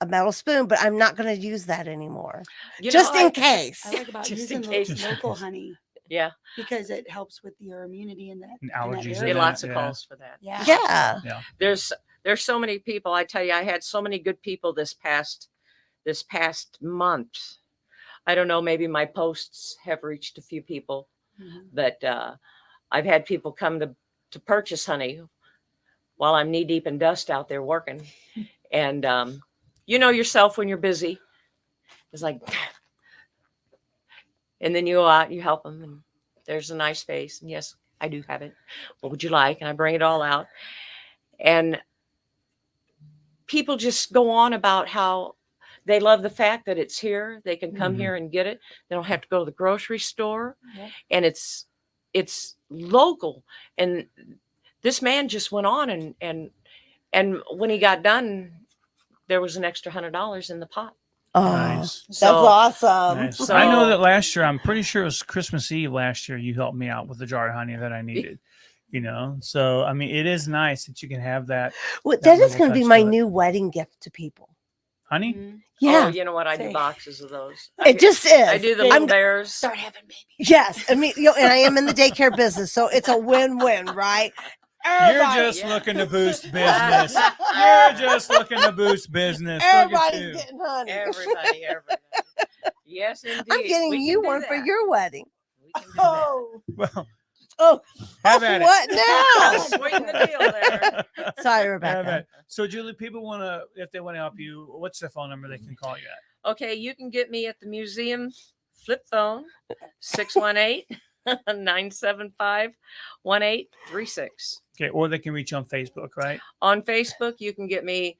[SPEAKER 3] metal spoon. But I'm not going to use that anymore, just in case.
[SPEAKER 5] I like about
[SPEAKER 4] Just
[SPEAKER 5] using
[SPEAKER 4] in case.
[SPEAKER 5] the local honey
[SPEAKER 4] Yeah.
[SPEAKER 5] because it helps with your immunity and that.
[SPEAKER 2] And
[SPEAKER 5] in that
[SPEAKER 2] allergies
[SPEAKER 4] Get
[SPEAKER 2] and
[SPEAKER 5] area.
[SPEAKER 4] lots of
[SPEAKER 2] yeah.
[SPEAKER 4] calls for that.
[SPEAKER 5] Yeah.
[SPEAKER 3] Yeah.
[SPEAKER 4] There's so many people. I tell you, I had so many good people this past month. I don't know, maybe my posts have reached a few people, but I've had people come to purchase honey while I'm knee deep in dust out there working. And you know yourself when you're busy. It's like, and then you go out and you help them, and there's a nice face. And yes, I do have it. What would you like? And I bring it all out. And people just go on about how they love the fact that it's here. They can come here and get it. They don't have to go to the grocery store. And it's local. And this man just went on and And when he got done, there was an extra $100 in the pot.
[SPEAKER 3] Oh,
[SPEAKER 2] Nice.
[SPEAKER 3] that's
[SPEAKER 4] So-
[SPEAKER 3] awesome.
[SPEAKER 2] Nice.
[SPEAKER 4] So-
[SPEAKER 2] I know that last year, I'm pretty sure it was Christmas Eve last year, you helped me out with the jar of honey that I needed. So I mean, it is nice that you can have that
[SPEAKER 3] Well,
[SPEAKER 2] that
[SPEAKER 3] that is
[SPEAKER 2] little
[SPEAKER 3] going to be
[SPEAKER 2] touch
[SPEAKER 3] my
[SPEAKER 2] to it.
[SPEAKER 3] new wedding gift to people.
[SPEAKER 2] honey.
[SPEAKER 5] Mhm.
[SPEAKER 3] Yeah,
[SPEAKER 4] Oh, you know what? I do
[SPEAKER 5] Say-
[SPEAKER 4] boxes of those.
[SPEAKER 3] it just is.
[SPEAKER 4] I do the
[SPEAKER 5] I'm-
[SPEAKER 4] little bears.
[SPEAKER 5] Start having babies.
[SPEAKER 3] Yes, I mean, and I am in the daycare business, so it's a win-win, right?
[SPEAKER 2] You're
[SPEAKER 3] Everybody-
[SPEAKER 2] just
[SPEAKER 4] Yeah.
[SPEAKER 2] looking to boost business. You're just looking to boost business. Look at
[SPEAKER 3] everybody's
[SPEAKER 2] you.
[SPEAKER 3] getting honey.
[SPEAKER 4] Everybody. Yes, indeed.
[SPEAKER 3] I'm getting
[SPEAKER 4] We
[SPEAKER 3] you
[SPEAKER 4] can do
[SPEAKER 3] one for
[SPEAKER 4] that.
[SPEAKER 3] your wedding.
[SPEAKER 4] We can do that.
[SPEAKER 3] Oh,
[SPEAKER 2] Well,
[SPEAKER 3] oh,
[SPEAKER 2] have at it.
[SPEAKER 3] what now?
[SPEAKER 4] Sweeten the deal there.
[SPEAKER 3] Sorry,
[SPEAKER 2] Have
[SPEAKER 3] Rebecca.
[SPEAKER 2] at it. So, Julie, people want to, if they want to help you, what's the phone number they can call you at?
[SPEAKER 4] Okay, you can get me at the museum flip phone 618-975-1836.
[SPEAKER 2] Okay, or they can reach you on Facebook, right?
[SPEAKER 4] On Facebook, you can get me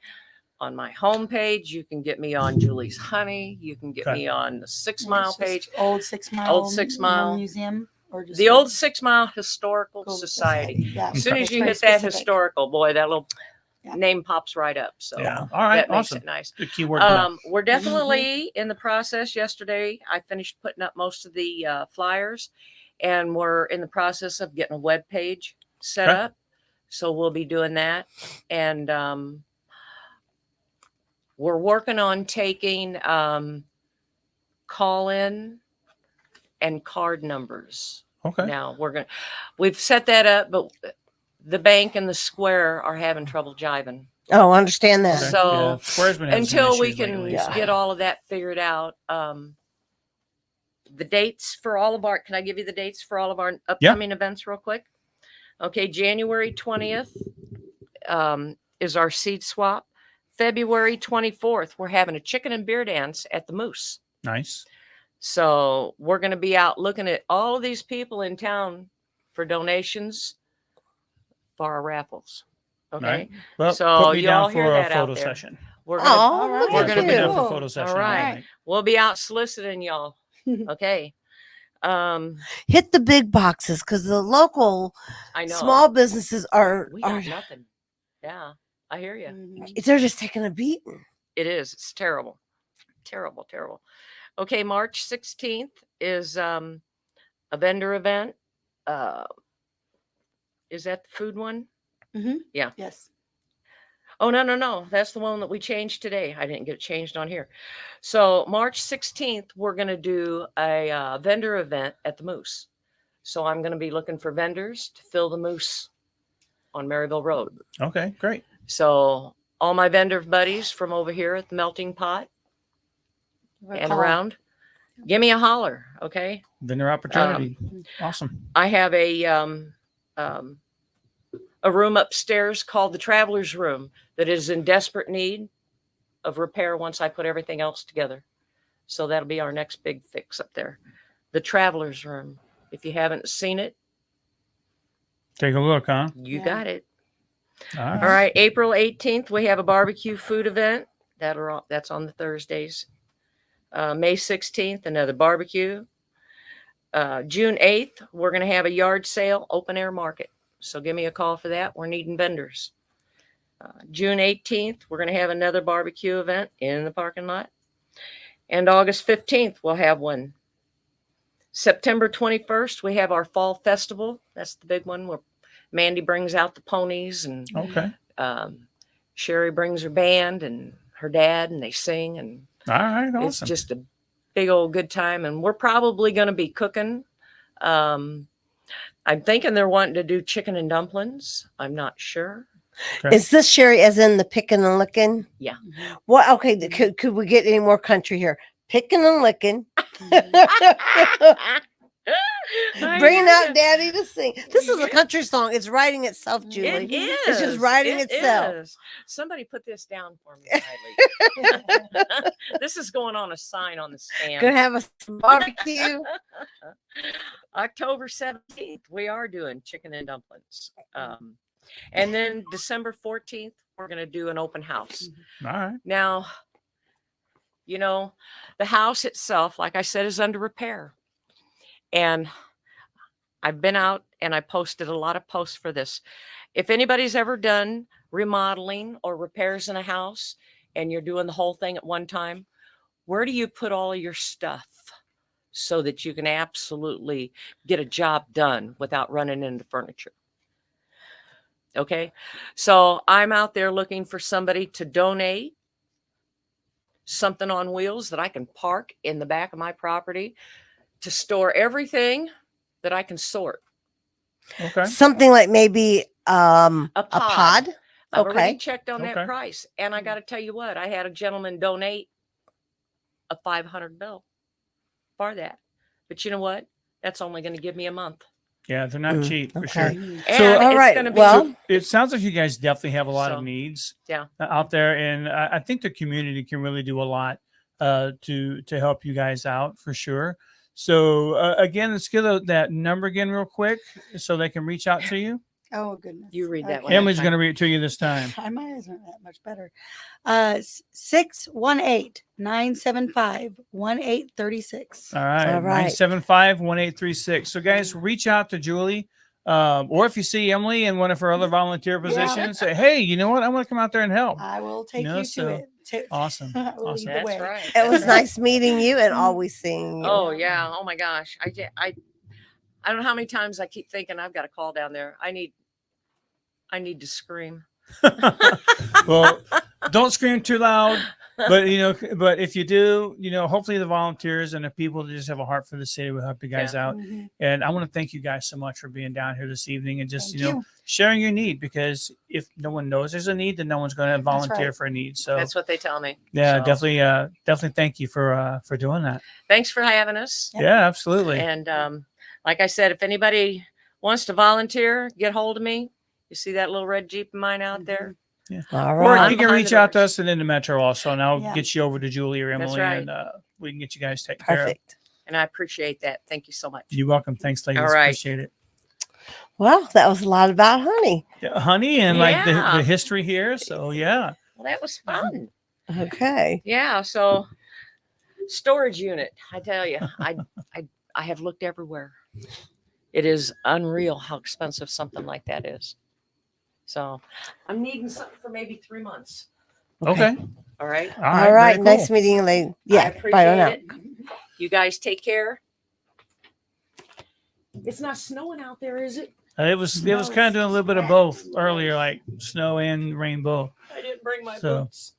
[SPEAKER 4] on my homepage. You can get me on Julie's Honey. You can get
[SPEAKER 2] Okay.
[SPEAKER 4] me on the 6
[SPEAKER 5] Or
[SPEAKER 4] Mile
[SPEAKER 5] it's just
[SPEAKER 4] page.
[SPEAKER 5] Old 6 Mile.
[SPEAKER 4] Old 6 Mile.
[SPEAKER 5] Museum. Or just
[SPEAKER 4] The Old 6 Mile Historical
[SPEAKER 5] Gold
[SPEAKER 4] Society.
[SPEAKER 5] Yeah.
[SPEAKER 4] As soon as
[SPEAKER 5] It's
[SPEAKER 4] you
[SPEAKER 5] very
[SPEAKER 4] hit that
[SPEAKER 5] specific.
[SPEAKER 4] historical, boy, that little
[SPEAKER 5] Yeah.
[SPEAKER 4] name pops right up. So
[SPEAKER 2] Yeah. All right.
[SPEAKER 4] that makes
[SPEAKER 2] Awesome.
[SPEAKER 4] it nice.
[SPEAKER 2] Good keyword. to know.
[SPEAKER 4] We're definitely in the process. Yesterday, I finished putting up most of the flyers, and we're in the process of getting a web page set
[SPEAKER 2] Okay.
[SPEAKER 4] up. So we'll be doing that, and we're working on taking call in and card numbers.
[SPEAKER 2] Okay.
[SPEAKER 4] Now we've set that up, but the bank and the Square are having trouble jiving.
[SPEAKER 3] Oh, I understand that.
[SPEAKER 2] Okay.
[SPEAKER 4] So,
[SPEAKER 2] yeah. Square's been having some
[SPEAKER 4] Until we
[SPEAKER 2] issues
[SPEAKER 4] can
[SPEAKER 2] lately,
[SPEAKER 3] Yeah.
[SPEAKER 2] so-
[SPEAKER 4] get all of that figured out, the dates for all of our, can I give you the dates for all of our upcoming events real quick? Okay, January 20th is our seed swap. February 24th, we're having a chicken and beer dance at the Moose.
[SPEAKER 2] Nice.
[SPEAKER 4] So we're going to be out looking at all of these people in town for donations for our raffles. Okay,
[SPEAKER 2] Right. Well,
[SPEAKER 4] So
[SPEAKER 2] put me
[SPEAKER 4] you all
[SPEAKER 2] down
[SPEAKER 4] hear
[SPEAKER 2] for a
[SPEAKER 4] that out
[SPEAKER 2] photo
[SPEAKER 4] there.
[SPEAKER 2] session.
[SPEAKER 4] we're gonna
[SPEAKER 3] Oh,
[SPEAKER 5] right.
[SPEAKER 3] look
[SPEAKER 2] We're
[SPEAKER 3] at
[SPEAKER 2] gonna
[SPEAKER 3] you.
[SPEAKER 2] be down for a
[SPEAKER 5] Cool.
[SPEAKER 2] photo session.
[SPEAKER 4] right. we'll be out soliciting y'all. Okay.
[SPEAKER 3] Hit the big boxes because the local
[SPEAKER 4] I know.
[SPEAKER 3] small businesses are
[SPEAKER 4] We got nothing. Yeah, I hear you.
[SPEAKER 5] Mhm.
[SPEAKER 3] they're just taking a beating.
[SPEAKER 4] It is. It's terrible. Terrible, terrible. Okay, March 16th is a vendor event. Is that the food one?
[SPEAKER 5] Yes.
[SPEAKER 4] Oh, no. That's the one that we changed today. I didn't get it changed on here. So March 16th, we're going to do a vendor event at the Moose. So I'm going to be looking for vendors to fill the Moose on Maryville Road.
[SPEAKER 2] Okay. Great.
[SPEAKER 4] So all my vendor buddies from over here at the Melting Pot and
[SPEAKER 5] Call.
[SPEAKER 4] around, give me a holler. Okay.
[SPEAKER 2] Vendor opportunity. Awesome.
[SPEAKER 4] I have a room upstairs called the Traveler's Room that is in desperate need of repair once I put everything else together. So that'll be our next big fix up there. The Traveler's Room. If you haven't seen it,
[SPEAKER 2] Take a look, huh?
[SPEAKER 4] you
[SPEAKER 5] Yeah.
[SPEAKER 4] got it.
[SPEAKER 2] All right.
[SPEAKER 4] All right. April 18th, we have a barbecue food event. That's on the Thursdays. May 16th, another barbecue. June 8th, we're going to have a yard sale, open air market. So give me a call for that. We're needing vendors. June 18th, we're going to have another barbecue event in the parking lot. And August 15th, we'll have one. September 21st, we have our fall festival. That's the big one where Mandy brings out the ponies and
[SPEAKER 2] Okay.
[SPEAKER 4] Sherry brings her band and her dad, and they sing, and
[SPEAKER 2] All right. Awesome.
[SPEAKER 4] it's just a big old good time. And we're probably going to be cooking. I'm thinking they're wanting to do chicken and dumplings. I'm not sure.
[SPEAKER 2] Okay.
[SPEAKER 3] Is this Sherry as in the picking and licking?
[SPEAKER 4] Yeah.
[SPEAKER 3] What? Okay. Could we get any more country here? Picking and licking. Bringing out daddy to sing. This is a country song. It's writing itself, Julie.
[SPEAKER 4] It is.
[SPEAKER 3] It's just writing
[SPEAKER 4] It
[SPEAKER 3] itself.
[SPEAKER 4] is. Somebody put this down for me, Riley. This is going on a sign on the stand.
[SPEAKER 3] Gonna have a barbecue.
[SPEAKER 4] October 17th, we are doing chicken and dumplings. And then December 14th, we're going to do an open house.
[SPEAKER 2] All right.
[SPEAKER 4] Now, you know, the house itself, like I said, is under repair. And I've been out and I posted a lot of posts for this. If anybody's ever done remodeling or repairs in a house and you're doing the whole thing at one time, where do you put all of your stuff so that you can absolutely get a job done without running into furniture? Okay. So I'm out there looking for somebody to donate something on wheels that I can park in the back of my property to store everything that I can sort.
[SPEAKER 2] Okay.
[SPEAKER 3] Something like maybe
[SPEAKER 4] A
[SPEAKER 3] a
[SPEAKER 4] pod.
[SPEAKER 3] pod.
[SPEAKER 4] I've already
[SPEAKER 3] Okay.
[SPEAKER 4] checked on
[SPEAKER 2] Okay.
[SPEAKER 4] that price. And I got to tell you what, I had a gentleman donate a $500 bill for that. But you know what? That's only going to give me a month.
[SPEAKER 2] Yeah, they're not cheap for sure.
[SPEAKER 3] Okay.
[SPEAKER 4] And
[SPEAKER 2] So,
[SPEAKER 3] all
[SPEAKER 4] it's
[SPEAKER 3] right,
[SPEAKER 4] going to be,
[SPEAKER 3] well-
[SPEAKER 2] It sounds like you guys definitely have a lot of
[SPEAKER 4] So,
[SPEAKER 2] needs
[SPEAKER 4] yeah.
[SPEAKER 2] out there, and I think the community can really do a lot to help you guys out for sure. So again, let's get that number again real quick so they can reach out to you.
[SPEAKER 5] Oh goodness.
[SPEAKER 4] You read that one.
[SPEAKER 5] Okay.
[SPEAKER 2] Emily's going to read it to you this time.
[SPEAKER 5] My eyes aren't that much better. 618-975-1836.
[SPEAKER 2] All right,
[SPEAKER 3] All right.
[SPEAKER 2] 975-1836. So guys, reach out to Julie. Or if you see Emily in one of her other volunteer positions, say, hey, you know what? I want to come out there and help.
[SPEAKER 5] I will take
[SPEAKER 2] know,
[SPEAKER 5] you
[SPEAKER 2] so-
[SPEAKER 5] to it.
[SPEAKER 2] Awesome.
[SPEAKER 5] I will lead
[SPEAKER 2] Awesome.
[SPEAKER 5] the
[SPEAKER 4] That's
[SPEAKER 5] way.
[SPEAKER 4] right.
[SPEAKER 3] It
[SPEAKER 4] That's
[SPEAKER 3] was
[SPEAKER 4] right.
[SPEAKER 3] nice meeting you and always seeing you.
[SPEAKER 4] Oh yeah. Oh my gosh. I don't know how many times I keep thinking I've got to call down there. I need to scream.
[SPEAKER 2] Well, don't scream too loud, but but if you do, hopefully the volunteers and the people that just have a heart for the city will help you guys out.
[SPEAKER 5] Mhm.
[SPEAKER 2] And I want to thank you guys so much for being down here this evening and just
[SPEAKER 5] Thank you.
[SPEAKER 2] sharing your need, because if no one knows there's a need, then no one's going to volunteer
[SPEAKER 5] right.
[SPEAKER 2] for a need. So
[SPEAKER 4] That's what they tell me.
[SPEAKER 2] yeah,
[SPEAKER 4] So,
[SPEAKER 2] definitely thank you for doing that.
[SPEAKER 4] Thanks for having us.
[SPEAKER 5] Yep.
[SPEAKER 2] Yeah, absolutely.
[SPEAKER 4] And like I said, if anybody wants to volunteer, get hold of me. You see that little red Jeep of mine out there?
[SPEAKER 3] All
[SPEAKER 2] Or
[SPEAKER 3] right.
[SPEAKER 2] you can
[SPEAKER 4] behind
[SPEAKER 2] reach
[SPEAKER 4] the
[SPEAKER 2] out to
[SPEAKER 4] doors.
[SPEAKER 2] us and in the metro also, and I'll
[SPEAKER 5] Yeah.
[SPEAKER 2] get you over to Julie or
[SPEAKER 4] That's
[SPEAKER 2] Emily,
[SPEAKER 4] right.
[SPEAKER 2] and we can get you guys taken care of.
[SPEAKER 3] Perfect.
[SPEAKER 4] And I appreciate that. Thank you so much.
[SPEAKER 2] You're welcome. Thanks, ladies.
[SPEAKER 4] All right.
[SPEAKER 2] Appreciate it.
[SPEAKER 3] Well, that was a lot about honey.
[SPEAKER 2] Yeah, honey, and like
[SPEAKER 4] Yeah.
[SPEAKER 2] the history here. So yeah.
[SPEAKER 4] Well, that was fun.
[SPEAKER 3] Okay.
[SPEAKER 4] Yeah. So storage unit, I tell you, I have looked everywhere. It is unreal how expensive something like that is. So I'm needing something for maybe 3 months.
[SPEAKER 2] Okay.
[SPEAKER 4] All right.
[SPEAKER 3] All right.
[SPEAKER 2] very
[SPEAKER 3] Nice
[SPEAKER 2] cool.
[SPEAKER 3] meeting you, lady.
[SPEAKER 4] I
[SPEAKER 3] Yeah.
[SPEAKER 4] appreciate
[SPEAKER 3] Bye now.
[SPEAKER 4] it. You guys take care. It's not snowing out there, is it?
[SPEAKER 2] It was kind of doing a little bit of both earlier, like snow and rainbow.
[SPEAKER 4] I didn't bring my
[SPEAKER 2] So-
[SPEAKER 4] boots.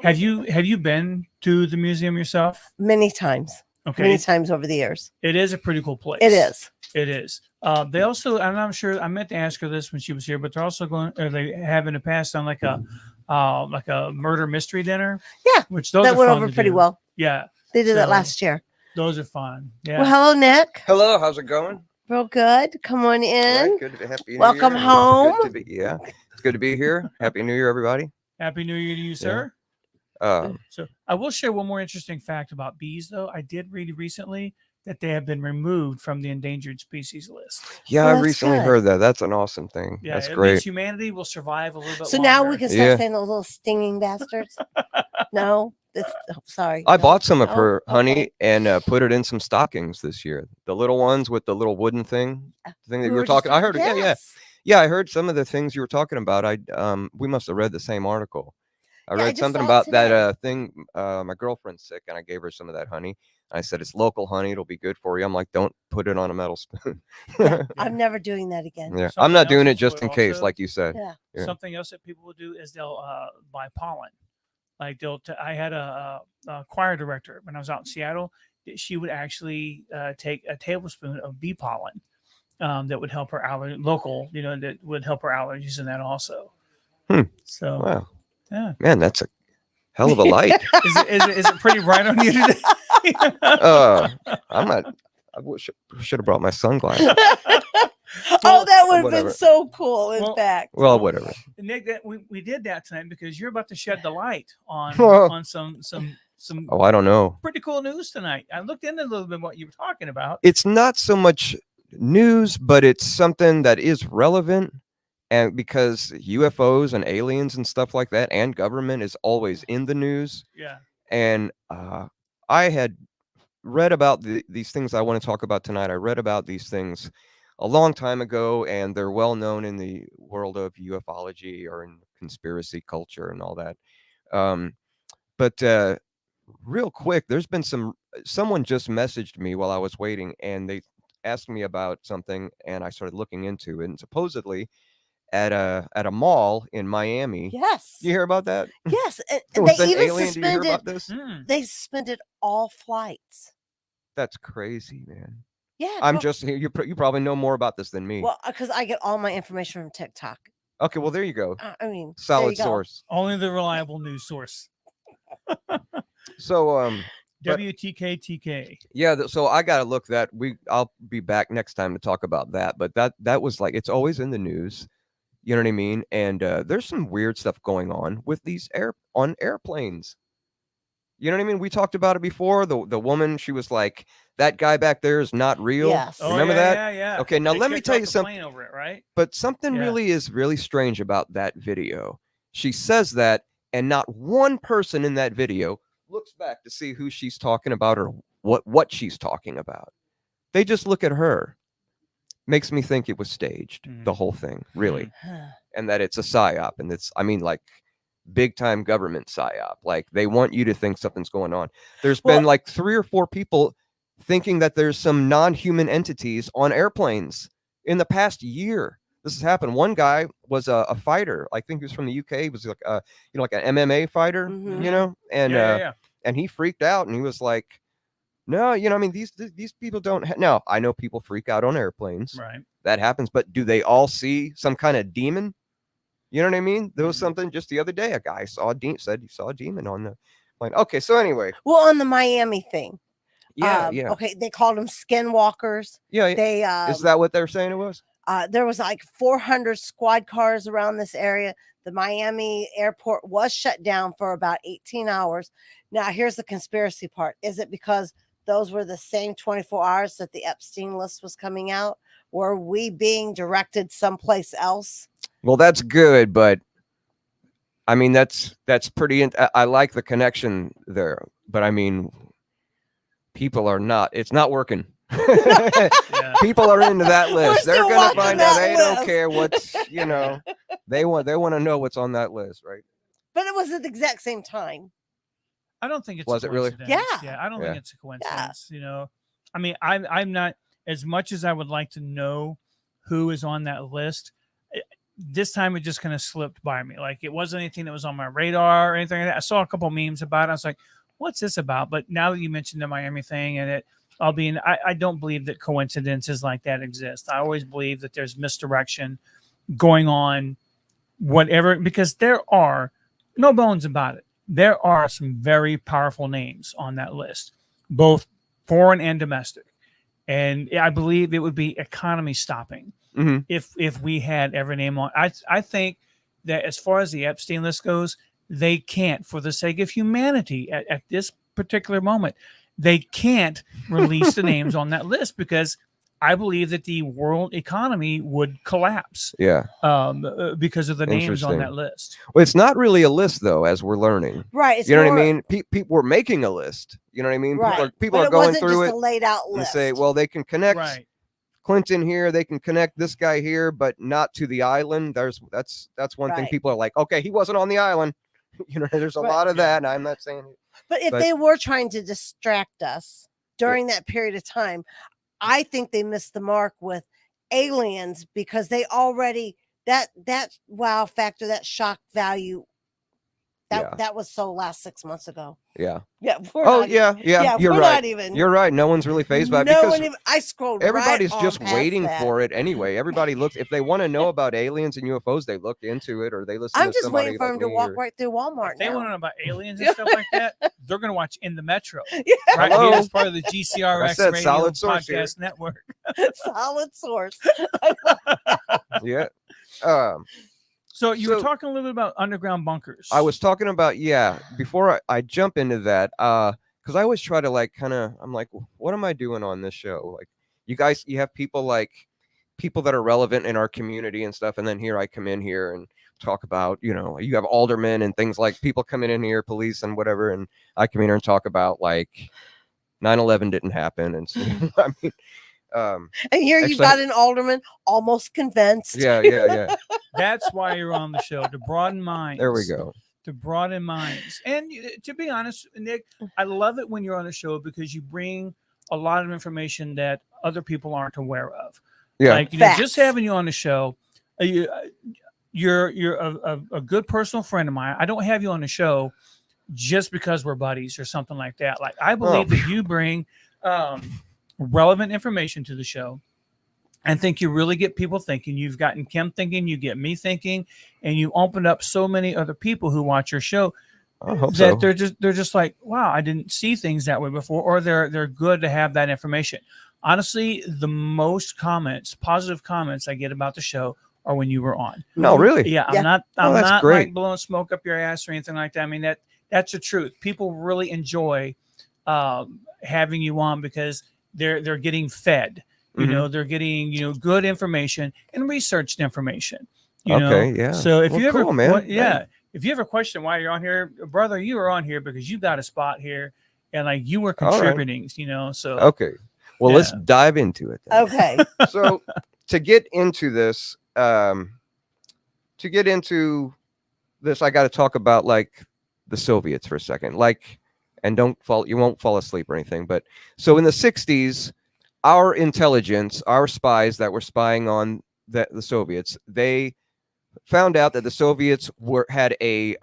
[SPEAKER 2] Have you been to the museum yourself?
[SPEAKER 3] Many times.
[SPEAKER 2] Okay.
[SPEAKER 3] Many times over the years.
[SPEAKER 2] It is a pretty cool place.
[SPEAKER 3] It is.
[SPEAKER 2] It is. They also, I'm not sure. I meant to ask her this when she was here, but they're also they have in the past done like a murder mystery dinner.
[SPEAKER 3] Yeah,
[SPEAKER 2] which those
[SPEAKER 3] That
[SPEAKER 2] are
[SPEAKER 3] went
[SPEAKER 2] fun
[SPEAKER 3] over
[SPEAKER 2] to
[SPEAKER 3] pretty
[SPEAKER 2] do.
[SPEAKER 3] well.
[SPEAKER 2] Yeah,
[SPEAKER 3] They did that
[SPEAKER 2] So-
[SPEAKER 3] last year.
[SPEAKER 2] those are fun. Yeah.
[SPEAKER 3] Well, hello, Nick.
[SPEAKER 6] Hello, how's it going?
[SPEAKER 3] Real good. Come on
[SPEAKER 6] All
[SPEAKER 3] in.
[SPEAKER 6] right, good to be happy. New
[SPEAKER 3] Welcome
[SPEAKER 6] Year.
[SPEAKER 3] home.
[SPEAKER 6] Good to be, yeah, it's good to be here. Happy New Year, everybody.
[SPEAKER 2] Happy New Year to you, sir. So I will share one more interesting fact about bees, though. I did read recently that they have been removed from the endangered species list.
[SPEAKER 6] Yeah,
[SPEAKER 3] Well,
[SPEAKER 6] I
[SPEAKER 3] that's
[SPEAKER 6] recently
[SPEAKER 3] good.
[SPEAKER 6] heard that. That's an awesome thing.
[SPEAKER 2] Yeah,
[SPEAKER 6] That's
[SPEAKER 2] it means
[SPEAKER 6] great.
[SPEAKER 2] humanity will survive a little bit
[SPEAKER 3] So
[SPEAKER 2] longer.
[SPEAKER 3] now we can start
[SPEAKER 6] Yeah.
[SPEAKER 3] saying those little stinging bastards. No, sorry.
[SPEAKER 6] I
[SPEAKER 3] No.
[SPEAKER 6] bought some of
[SPEAKER 3] No?
[SPEAKER 6] her honey
[SPEAKER 3] Okay.
[SPEAKER 6] and put it in some stockings this year. The little ones with the little wooden thing. The thing that you were
[SPEAKER 3] just
[SPEAKER 6] talking. I heard it.
[SPEAKER 3] yes.
[SPEAKER 6] Yeah. I heard some of the things you were talking about. We must have read the same article. I
[SPEAKER 3] Yeah, I
[SPEAKER 6] read
[SPEAKER 3] just
[SPEAKER 6] something
[SPEAKER 3] saw it
[SPEAKER 6] about
[SPEAKER 3] today.
[SPEAKER 6] that thing. My girlfriend's sick, and I gave her some of that honey. I said it's local honey. It'll be good for you. I'm like, don't put it on a metal spoon.
[SPEAKER 3] Yeah, I'm never doing that again.
[SPEAKER 6] Yeah,
[SPEAKER 2] Something
[SPEAKER 6] I'm not
[SPEAKER 2] else
[SPEAKER 6] doing it
[SPEAKER 2] is
[SPEAKER 6] just
[SPEAKER 2] what
[SPEAKER 6] in case,
[SPEAKER 2] also-
[SPEAKER 6] like you said.
[SPEAKER 3] Yeah.
[SPEAKER 6] Yeah.
[SPEAKER 2] Something else that people will do is they'll buy pollen. Like I had a choir director when I was out in Seattle. She would actually take a tablespoon of bee pollen that would help her local, that would help her allergies and that also.
[SPEAKER 6] Hmm.
[SPEAKER 2] So
[SPEAKER 6] Wow,
[SPEAKER 2] yeah,
[SPEAKER 6] man, that's a hell of a light.
[SPEAKER 2] is it pretty bright on you today?
[SPEAKER 6] I'm not. I should have brought my sunglasses.
[SPEAKER 3] Oh, that would have been
[SPEAKER 6] whatever.
[SPEAKER 3] so cool. In
[SPEAKER 2] Well,
[SPEAKER 3] fact.
[SPEAKER 6] Well, whatever.
[SPEAKER 2] Nick, we did that tonight because you're about to shed the light on some
[SPEAKER 6] Oh, I don't know.
[SPEAKER 2] pretty cool news tonight. I looked into a little bit what you were talking about.
[SPEAKER 6] It's not so much news, but it's something that is relevant, and because UFOs and aliens and stuff like that, and government is always in the news.
[SPEAKER 2] Yeah.
[SPEAKER 6] And I had read about these things I want to talk about tonight. I read about these things a long time ago, and they're well known in the world of ufology or in conspiracy culture and all that. But real quick, there's been someone just messaged me while I was waiting, and they asked me about something, and I started looking into it. And supposedly at a mall in Miami.
[SPEAKER 3] Yes.
[SPEAKER 6] You hear about that?
[SPEAKER 3] Yes. And
[SPEAKER 6] Was
[SPEAKER 3] they
[SPEAKER 6] an
[SPEAKER 3] even
[SPEAKER 6] alien? Do you hear about
[SPEAKER 3] suspended.
[SPEAKER 6] this?
[SPEAKER 3] They suspended all flights.
[SPEAKER 6] That's crazy, man.
[SPEAKER 3] Yeah.
[SPEAKER 6] I'm just you probably know more about this than me.
[SPEAKER 3] Well, because I get all my information from TikTok.
[SPEAKER 6] Okay, well there you go.
[SPEAKER 3] I mean,
[SPEAKER 6] Solid source.
[SPEAKER 2] Only the reliable news source.
[SPEAKER 6] So
[SPEAKER 2] WTKTK.
[SPEAKER 6] Yeah, so I gotta look that. I'll be back next time to talk about that. But that was like, it's always in the news. You know what I mean? And there's some weird stuff going on with these airplanes. You know what I mean? We talked about it before. The woman, she was like, that guy back there is not real.
[SPEAKER 3] Yes.
[SPEAKER 6] Remember that?
[SPEAKER 2] Yeah.
[SPEAKER 6] Okay, now
[SPEAKER 2] They
[SPEAKER 6] let me
[SPEAKER 2] kicked
[SPEAKER 6] tell
[SPEAKER 2] off
[SPEAKER 6] you
[SPEAKER 2] the
[SPEAKER 6] something.
[SPEAKER 2] plane over it, right?
[SPEAKER 6] But something really strange about that video. She says that, and not one person in that video looks back to see who she's talking about or what she's talking about. They just look at her. Makes me think it was staged, the whole thing, really. And that it's a psyop, and like big time government psyop. Like they want you to think something's going on. There's been like 3 or 4 people thinking that there's some non-human entities on airplanes in the past year. This has happened. One guy was a fighter. I think he was from the UK. He was like like an MMA fighter, and he freaked out, and he was like, no, I mean, these people don't now I know people freak out on airplanes.
[SPEAKER 2] Right.
[SPEAKER 6] That happens, but do they all see some kind of demon? You know what I mean? There was something just the other day. A guy said he saw a demon on the plane. Okay, so anyway.
[SPEAKER 3] Well, on the Miami thing.
[SPEAKER 6] Yeah.
[SPEAKER 3] Okay, they called them skinwalkers.
[SPEAKER 6] Yeah.
[SPEAKER 3] They
[SPEAKER 6] is that what they're saying it was?
[SPEAKER 3] There was like 400 squad cars around this area. The Miami airport was shut down for about 18 hours. Now, here's the conspiracy part. Is it because those were the same 24 hours that the Epstein list was coming out? Were we being directed someplace else?
[SPEAKER 6] Well, that's good, but I mean, that's pretty. I like the connection there, but I mean, people are not. It's not working. People are into that list. They're gonna find out. They don't care what's. They want to know what's on that list, right?
[SPEAKER 3] But it was at the exact same time.
[SPEAKER 2] I don't think it's
[SPEAKER 6] was it really?
[SPEAKER 3] Yeah.
[SPEAKER 2] I don't think it's a coincidence. I mean, I'm not, as much as I would like to know who is on that list. This time it just kind of slipped by me. Like it wasn't anything that was on my radar or anything like that. I saw a couple memes about it. I was like, what's this about? But now that you mentioned the Miami thing, and I don't believe that coincidences like that exist. I always believe that there's misdirection going on, whatever, because there are no bones about it. There are some very powerful names on that list, both foreign and domestic. And I believe it would be economy stopping if we had every name on. I think that as far as the Epstein list goes, they can't, for the sake of humanity at this particular moment, they can't release the names on that list, because I believe that the world economy would collapse.
[SPEAKER 6] Yeah.
[SPEAKER 2] Because of the names on that list.
[SPEAKER 6] Well, it's not really a list, though, as we're learning.
[SPEAKER 3] Right.
[SPEAKER 6] You know what I mean? People were making a list. You know what I mean?
[SPEAKER 3] Right.
[SPEAKER 6] People are going through it.
[SPEAKER 3] A laid out list.
[SPEAKER 6] And say, well, they can connect Clinton here. They can connect this guy here, but not to the island. That's one thing. People are like, okay, he wasn't on the island. There's a lot of that. And I'm not saying.
[SPEAKER 3] But if they were trying to distract us during that period of time, I think they missed the mark with aliens, because they already that wow factor, that shock value, that was so last 6 months ago.
[SPEAKER 6] Yeah.
[SPEAKER 3] Yeah.
[SPEAKER 6] You're right. You're right. No one's really phased by it, because
[SPEAKER 3] I scrolled.
[SPEAKER 6] Everybody's
[SPEAKER 3] right
[SPEAKER 6] just waiting
[SPEAKER 3] that.
[SPEAKER 6] for it anyway. Everybody looks, if they want to know about aliens and UFOs, they look into it, or they listen.
[SPEAKER 3] I'm just waiting for them to walk right through Walmart.
[SPEAKER 2] If they want to know about aliens and stuff like that, they're going to watch In the Metro.
[SPEAKER 3] Right
[SPEAKER 2] here as part of the GCRX Radio
[SPEAKER 6] Solid
[SPEAKER 2] Podcast Network.
[SPEAKER 3] Solid source.
[SPEAKER 6] Yeah.
[SPEAKER 2] So you were talking a little bit about underground bunkers.
[SPEAKER 6] I was talking about, before I jump into that, because I always try to I'm like, what am I doing on this show? Like, you have people that are relevant in our community and stuff, and then here I come in here and talk about, you have aldermen and things, like people coming in here, police and whatever, and I come in here and talk about like 9/11 didn't happen, and so, I mean,
[SPEAKER 3] And here you've
[SPEAKER 6] actually,
[SPEAKER 3] got an alderman almost convinced.
[SPEAKER 6] yeah.
[SPEAKER 2] That's why you're on the show, to broaden minds.
[SPEAKER 6] There we go.
[SPEAKER 2] To broaden minds. And to be honest, Nick, I love it when you're on the show because you bring a lot of information that other people aren't aware of.
[SPEAKER 6] Yeah.
[SPEAKER 2] Like, just having you on the show, you're a good personal friend of mine. I don't have you on the show just because we're buddies or something like that. Like, I believe that you bring relevant information to the show. I think you really get people thinking. You've gotten Kim thinking, you get me thinking, and you open up so many other people who watch your show
[SPEAKER 6] I hope
[SPEAKER 2] that
[SPEAKER 6] so.
[SPEAKER 2] they're just like, wow, I didn't see things that way before, or they're good to have that information. Honestly, the most positive comments I get about the show are when you were on.
[SPEAKER 6] No, really?
[SPEAKER 2] Yeah,
[SPEAKER 3] Yeah.
[SPEAKER 2] I'm
[SPEAKER 6] that's
[SPEAKER 2] not
[SPEAKER 6] great.
[SPEAKER 2] like blowing smoke up your ass or anything like that. I mean, that's the truth. People really enjoy having you on because they're getting fed. You
[SPEAKER 6] Mhm.
[SPEAKER 2] know, they're getting, good information and researched information. You
[SPEAKER 6] Okay,
[SPEAKER 2] know,
[SPEAKER 6] yeah.
[SPEAKER 2] so if
[SPEAKER 6] Well,
[SPEAKER 2] you ever,
[SPEAKER 6] cool, man.
[SPEAKER 2] if you ever question why you're on here, brother, you are on here because you got a spot here, and like you were
[SPEAKER 6] All right.
[SPEAKER 2] contributing. You know, so
[SPEAKER 6] Okay. Well, let's dive into it then.
[SPEAKER 3] Okay.
[SPEAKER 6] So to get into this, I got to talk about like the Soviets for a second. Like, and you won't fall asleep or anything. But so in the 60s, our intelligence, our spies that were spying on the Soviets, they found out that the Soviets had a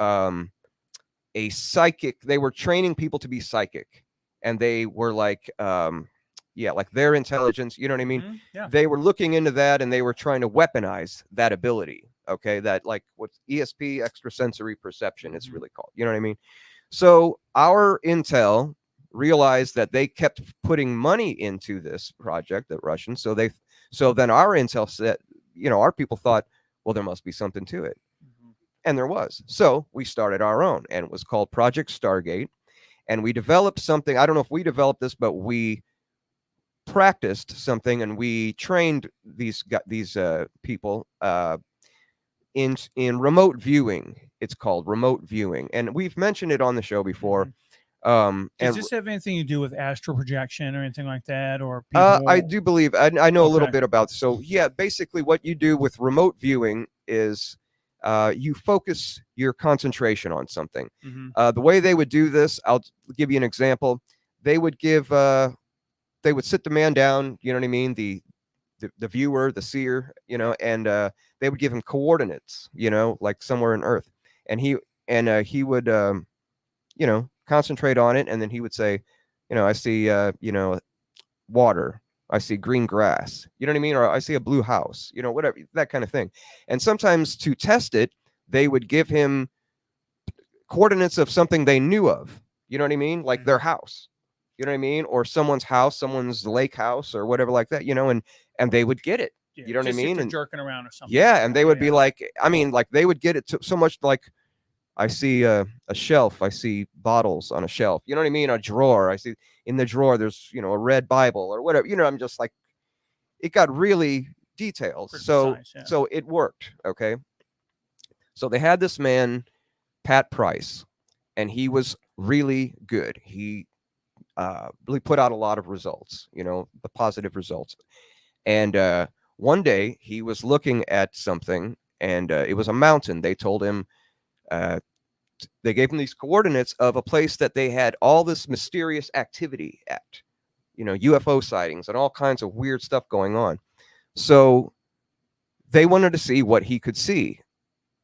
[SPEAKER 6] psychic. They were training people to be psychic, and they were like, like their intelligence. You know what I mean?
[SPEAKER 2] Mhm, yeah.
[SPEAKER 6] They were looking into that, and they were trying to weaponize that ability. Okay, that like what's ESP, extrasensory perception, it's really called. You know what I mean? So our intel realized that they kept putting money into this project, the Russians. So then our intel said, our people thought, well, there must be something to it. And there was. So we started our own, and it was called Project Stargate. And we developed something. I don't know if we developed this, but we practiced something, and we trained these people in remote viewing. It's called remote viewing, and we've mentioned it on the show before.
[SPEAKER 2] Does
[SPEAKER 6] And
[SPEAKER 2] this have anything to do with astral projection or anything like that, or people?
[SPEAKER 6] I do believe I know a little
[SPEAKER 2] Okay.
[SPEAKER 6] bit about. So yeah, basically what you do with remote viewing is you focus your concentration on something.
[SPEAKER 2] Mhm.
[SPEAKER 6] The way they would do this, I'll give you an example. They would sit the man down. You know what I mean? The viewer, the seer, and they would give him coordinates. Like somewhere in Earth, and he would concentrate on it, and then he would say, I see water, I see green grass, you know what I mean, or I see a blue house, whatever, that kind of thing. And sometimes to test it, they would give him coordinates of something they knew of, you know what I mean, like their house, you know what I mean, or someone's house, someone's lake house, or whatever like that, and they would get it.
[SPEAKER 2] Yeah,
[SPEAKER 6] You know what I
[SPEAKER 2] just if
[SPEAKER 6] mean?
[SPEAKER 2] they're
[SPEAKER 6] And
[SPEAKER 2] jerking around or something.
[SPEAKER 6] yeah, and they would be
[SPEAKER 2] Yeah.
[SPEAKER 6] like, I mean, like they would get it so much, like I see a shelf. I see bottles on a shelf. You know what I mean? A drawer. I see in the drawer there's, a red Bible or whatever. I'm just like, it got really detailed. So
[SPEAKER 2] Precise, yeah.
[SPEAKER 6] so it worked. Okay. So they had this man, Pat Price, and he was really good. He really put out a lot of results, the positive results. And one day he was looking at something, and it was a mountain. They told him, they gave him these coordinates of a place that they had all this mysterious activity at, UFO sightings and all kinds of weird stuff going on. So they wanted to see what he could see.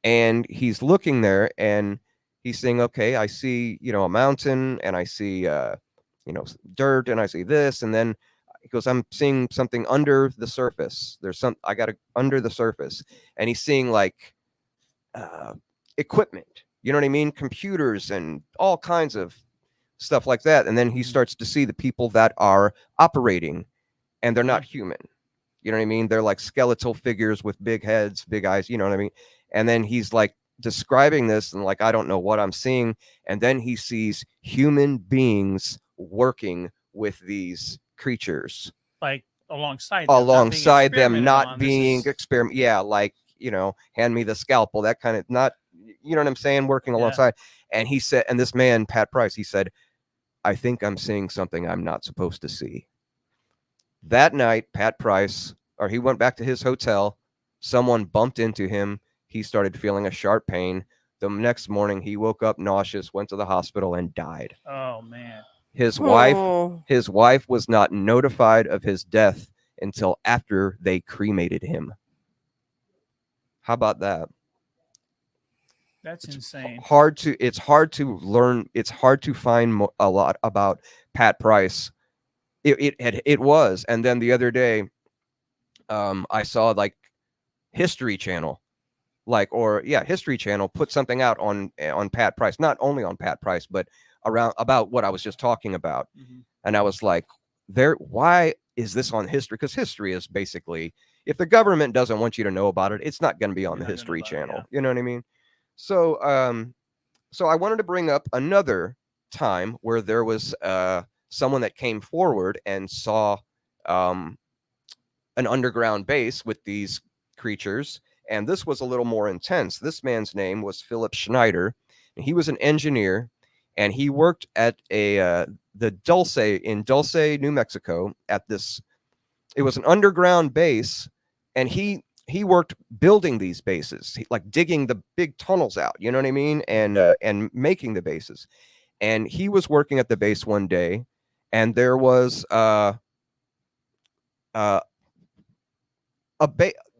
[SPEAKER 6] And he's looking there, and he's saying, okay, I see, a mountain, and I see, dirt, and I see this. And then he goes, I'm seeing something under the surface. I got under the surface. And he's seeing like equipment. You know what I mean? Computers and all kinds of stuff like that. And then he starts to see the people that are operating, and they're not human. You know what I mean? They're like skeletal figures with big heads, big eyes. You know what I mean? And then he's like describing this, and like, I don't know what I'm seeing. And then he sees human beings working with these creatures.
[SPEAKER 2] Like alongside
[SPEAKER 6] them, not being
[SPEAKER 2] experiment.
[SPEAKER 6] yeah, like, hand me the scalpel, that kind of, not, you know what I'm saying, working alongside. And he said, and this man, Pat Price, he said, I think I'm seeing something I'm not supposed to see. That night, Pat Price, or he went back to his hotel. Someone bumped into him. He started feeling a sharp pain. The next morning, he woke up nauseous, went to the hospital, and died.
[SPEAKER 2] Oh man.
[SPEAKER 6] His
[SPEAKER 3] Oh.
[SPEAKER 6] wife was not notified of his death until after they cremated him. How about that?
[SPEAKER 2] That's insane.
[SPEAKER 6] It's hard to learn. It's hard to find a lot about Pat Price. It was. And then the other day, I saw like History Channel, History Channel put something out on Pat Price, not only on Pat Price, but about what I was just talking about.
[SPEAKER 2] Mm-hmm.
[SPEAKER 6] And I was like, why is this on History? Because History is basically, if the government doesn't want you to know about it, it's not going to be on the History Channel.
[SPEAKER 2] Yeah.
[SPEAKER 6] You know what I mean? So, so I wanted to bring up another time where there was someone that came forward and saw an underground base with these creatures, and this was a little more intense. This man's name was Philip Schneider, and he was an engineer, and he worked at the Dulce in Dulce, New Mexico. At this, it was an underground base, and he worked building these bases, like digging the big tunnels out, you know what I mean, and making the bases. And he was working at the base one day, and there was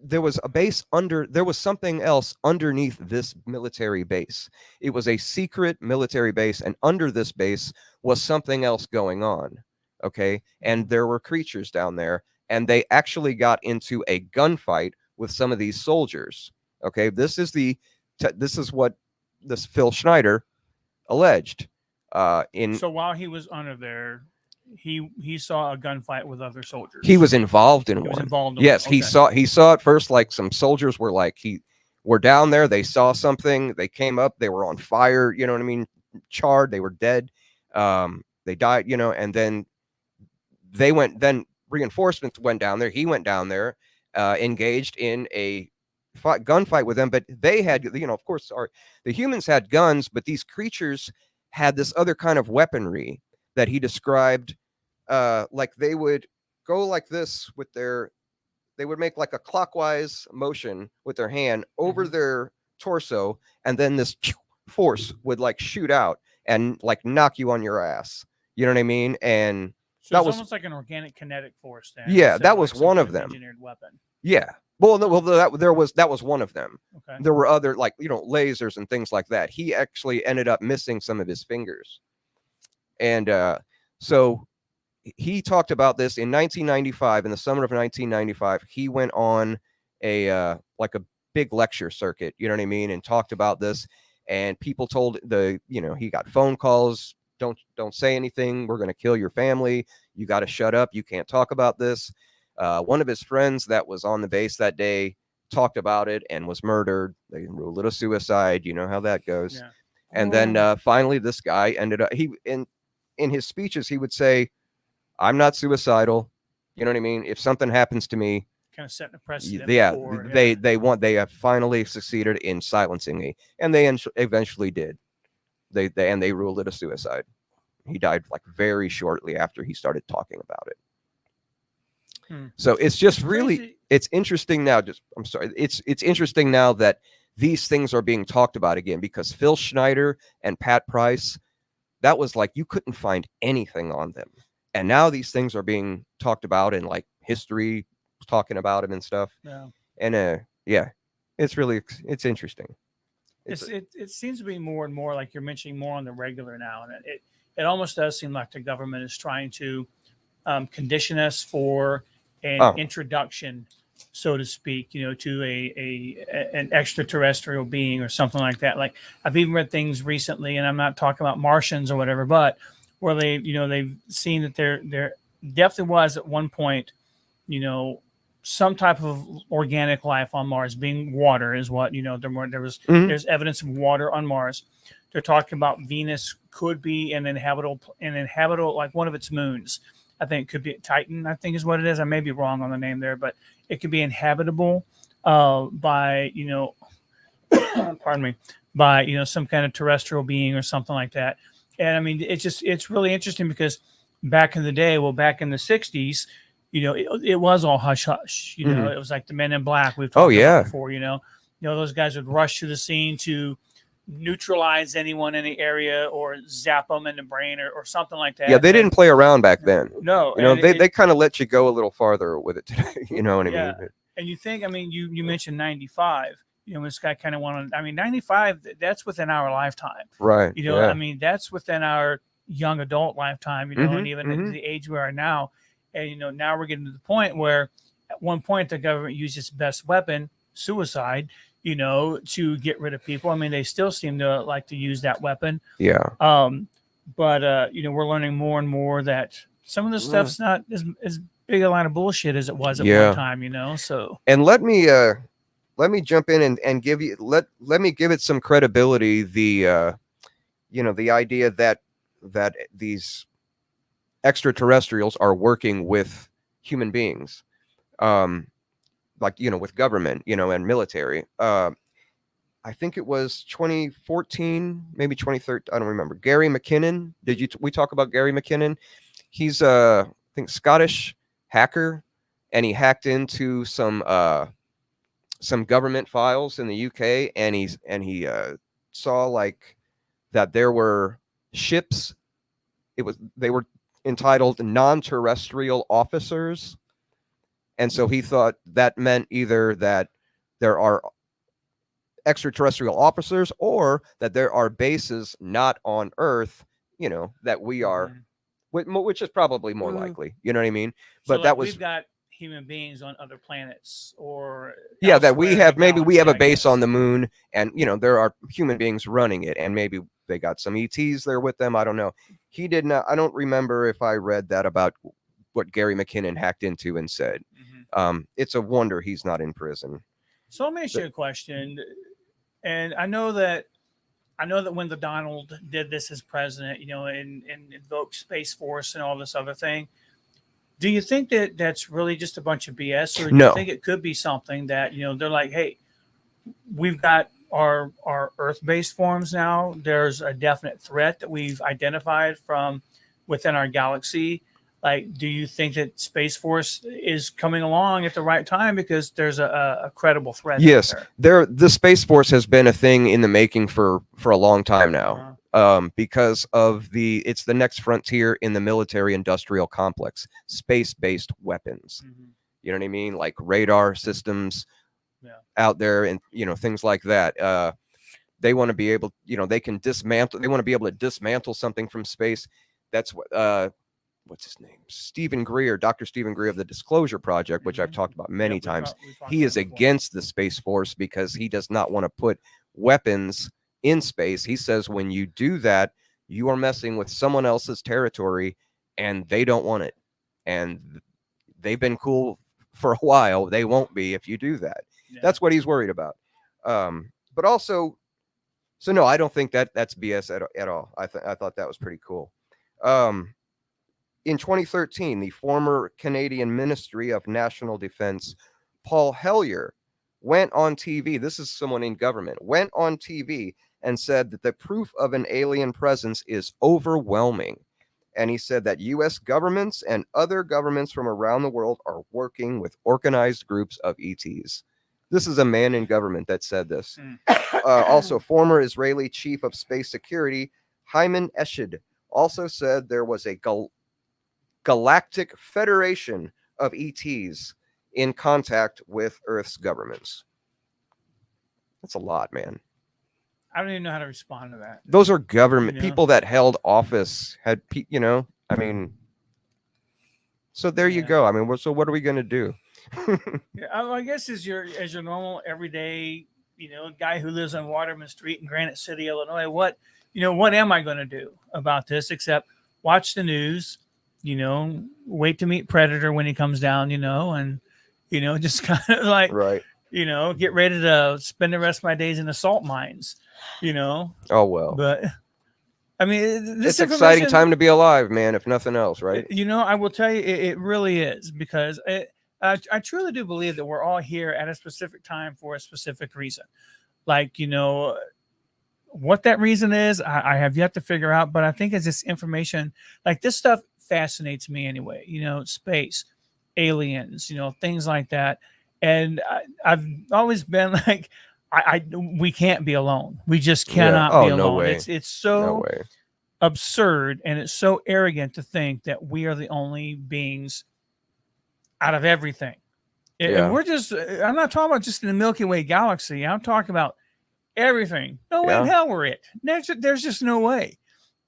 [SPEAKER 6] there was something else underneath this military base. It was a secret military base, and under this base was something else going on. Okay, and there were creatures down there, and they actually got into a gunfight with some of these soldiers. Okay, this is what this Phil Schneider alleged.
[SPEAKER 2] So while he was under there, he saw a gunfight with other soldiers.
[SPEAKER 6] He was involved in
[SPEAKER 2] He was
[SPEAKER 6] one.
[SPEAKER 2] involved in
[SPEAKER 6] Yes,
[SPEAKER 2] one. Okay.
[SPEAKER 6] he saw it first. Like some soldiers were were down there. They saw something. They came up. They were on fire. You know what I mean? Charred. They were dead. They died. You know, and then then reinforcements went down there. He went down there, engaged in a gunfight with them. But they had, of course, the humans had guns, but these creatures had this other kind of weaponry that he described. Like they would go like this with they would make like a clockwise motion with their hand over their torso, and then this force would like shoot out and like knock you on your ass. You know what I mean? And
[SPEAKER 2] so that was almost like an organic kinetic force then.
[SPEAKER 6] Yeah, that was one of them.
[SPEAKER 2] Engineered weapon.
[SPEAKER 6] Yeah. Well, that was one of them.
[SPEAKER 2] Okay.
[SPEAKER 6] There were other lasers and things like that. He actually ended up missing some of his fingers. And so he talked about this in 1995, in the summer of 1995. He went on a big lecture circuit, you know what I mean, and talked about this. And people told he got phone calls. Don't say anything. We're going to kill your family. You got to shut up. You can't talk about this. One of his friends that was on the base that day talked about it and was murdered. They ruled it a suicide. You know how that goes. Yeah. And then finally, this guy ended up. In his speeches, he would say, "I'm not suicidal." You know what I mean? If something happens to me,
[SPEAKER 2] kind of setting a precedent.
[SPEAKER 6] They have finally succeeded in silencing me, and they eventually did. They ruled it a suicide. He died like very shortly after he started talking about it. So it's just really, it's interesting now. It's interesting now that these things are being talked about again, because Phil Schneider and Pat Price, that was like, you couldn't find anything on them. And now these things are being talked about, and like history talking about it and stuff. Yeah. And it's interesting.
[SPEAKER 2] It seems to be more and more, like you're mentioning, more on the regular now. And it almost does seem like the government is trying to condition us for an introduction, so to speak, to an extraterrestrial being or something like that. Like I've even read things recently, and I'm not talking about Martians or whatever, but where they've seen that there definitely was at one point, some type of organic life on Mars, being water is what, there's evidence of water on Mars. They're talking about Venus could be an inhabitable, like one of its moons. I think could be Titan, I think is what it is. I may be wrong on the name there, but it could be inhabitable by, pardon me, by, some kind of terrestrial being or something like that. And I mean, it's really interesting because back in the day, back in the 60s, it was all hush hush. It was like the Men in Black we've
[SPEAKER 6] Oh,
[SPEAKER 2] talked
[SPEAKER 6] yeah.
[SPEAKER 2] about before. Those guys would rush to the scene to neutralize anyone in the area or zap them in the brain or something like that.
[SPEAKER 6] Yeah, they didn't play around back then.
[SPEAKER 2] No,
[SPEAKER 6] they kind of let you go a little farther with it today. You know what I
[SPEAKER 2] yeah.
[SPEAKER 6] mean?
[SPEAKER 2] And you think, you mentioned 95. This guy kind of wanted. 95. That's within our lifetime,
[SPEAKER 6] Right. Yeah.
[SPEAKER 2] That's within our young adult lifetime. And even at the age we are now, and now we're getting to the point where, at one point, the government used its best weapon, suicide, to get rid of people. They still seem to like to use that weapon.
[SPEAKER 6] Yeah.
[SPEAKER 2] But we're learning more and more that some of this stuff's not as big a line of bullshit as it was at one time. So,
[SPEAKER 6] and let me jump in and give you let me give it some credibility. The the idea that these extraterrestrials are working with human beings, like with government, and military. I think it was 2014, maybe 2013. I don't remember. Gary McKinnon. We talk about Gary McKinnon? He's I think Scottish hacker, and he hacked into some government files in the UK, and he saw like that there were ships. They were entitled non-terrestrial officers, and so he thought that meant either that there are extraterrestrial officers or that there are bases not on Earth, that we are, which is probably more likely. You know what I mean?
[SPEAKER 2] So
[SPEAKER 6] But that was
[SPEAKER 2] we've got human beings on other planets, or
[SPEAKER 6] that we have. Maybe we have a
[SPEAKER 2] galaxy, I
[SPEAKER 6] base on the
[SPEAKER 2] guess.
[SPEAKER 6] moon, and there are human beings running it, and maybe they got some ETs there with them. I don't know. He did not. I don't remember if I read that about what Gary McKinnon hacked into and said. It's a wonder he's not in prison.
[SPEAKER 2] So let me ask you a question. And I know that when the Donald did this as president, and invoked Space Force and all this other thing, do you think that that's really just a bunch of BS, or do you think it could be something that they're like, hey, we've got our Earth-based forms now. There's a definite threat that we've identified from within our galaxy. Like, do you think that Space Force is coming along at the right time because there's a credible threat?
[SPEAKER 6] Yes, the Space Force has been a thing in the making for a long time now, because of it's the next frontier in the military-industrial complex, space-based weapons. You know what I mean? Like radar systems out there, and things like that. They want to be able, they can dismantle. They want to be able to dismantle something from space. That's what. What's his name? Dr. Stephen Greer of the Disclosure Project, which I've talked about many times. He is against the Space Force because he does not want to put weapons in space. He says when you do that, you are messing with someone else's territory, and they don't want it. And they've been cool for a while. They won't be if you do that. That's what he's worried about. But also, so no, I don't think that's BS at all. I thought that was pretty cool. In 2013, the former Canadian Ministry of National Defense, Paul Hellyer, went on TV. This is someone in government, went on TV and said that the proof of an alien presence is overwhelming. And he said that U.S. governments and other governments from around the world are working with organized groups of ETs. This is a man in government that said this. Also, former Israeli chief of space security, Hyman Eshid, also said there was a galactic federation of ETs in contact with Earth's governments. That's a lot, man.
[SPEAKER 2] I don't even know how to respond to that.
[SPEAKER 6] Those are government people that held office, I mean, so there you go. I mean, so what are we going to do?
[SPEAKER 2] I guess as your normal everyday, guy who lives on Waterman Street in Granite City, Illinois, what am I going to do about this except watch the news, wait to meet Predator when he comes down, and, just kind of like,
[SPEAKER 6] right.
[SPEAKER 2] Get ready to spend the rest of my days in the salt mines,
[SPEAKER 6] Oh, well.
[SPEAKER 2] But, I mean, this
[SPEAKER 6] it's an exciting time to be alive, man, if nothing else, right?
[SPEAKER 2] I will tell you, it really is, because I truly do believe that we're all here at a specific time for a specific reason. Like, what that reason is, I have yet to figure out, but I think it's this information, like this stuff fascinates me anyway, space. aliens, things like that. And I've always been like, we can't be alone. We just cannot be alone.
[SPEAKER 6] No way.
[SPEAKER 2] It's so
[SPEAKER 6] No way.
[SPEAKER 2] absurd, and it's so arrogant to think that we are the only beings out of everything. And we're just, I'm not talking about just in the Milky Way galaxy. I'm talking about everything. No way in hell we're it. There's just no way.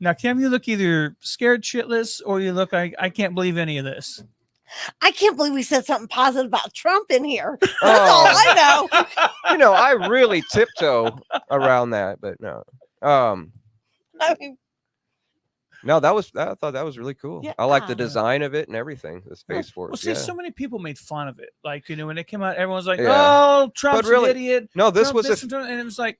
[SPEAKER 2] Now, Kim, you look either scared shitless or you look like, I can't believe any of this.
[SPEAKER 3] I can't believe we said something positive about Trump in here. That's all I know.
[SPEAKER 6] I really tiptoe around that, but no.
[SPEAKER 3] I mean,
[SPEAKER 6] no, I thought that was really cool.
[SPEAKER 3] Yeah.
[SPEAKER 6] I like the design of it and everything. The Space Force.
[SPEAKER 2] Well, see, so many people made fun of it. Like, when it came out, everyone's like,
[SPEAKER 6] Yeah.
[SPEAKER 2] "Oh, Trump's
[SPEAKER 6] really,
[SPEAKER 2] an idiot."
[SPEAKER 6] No, this
[SPEAKER 2] Trump
[SPEAKER 6] was
[SPEAKER 2] and it was like,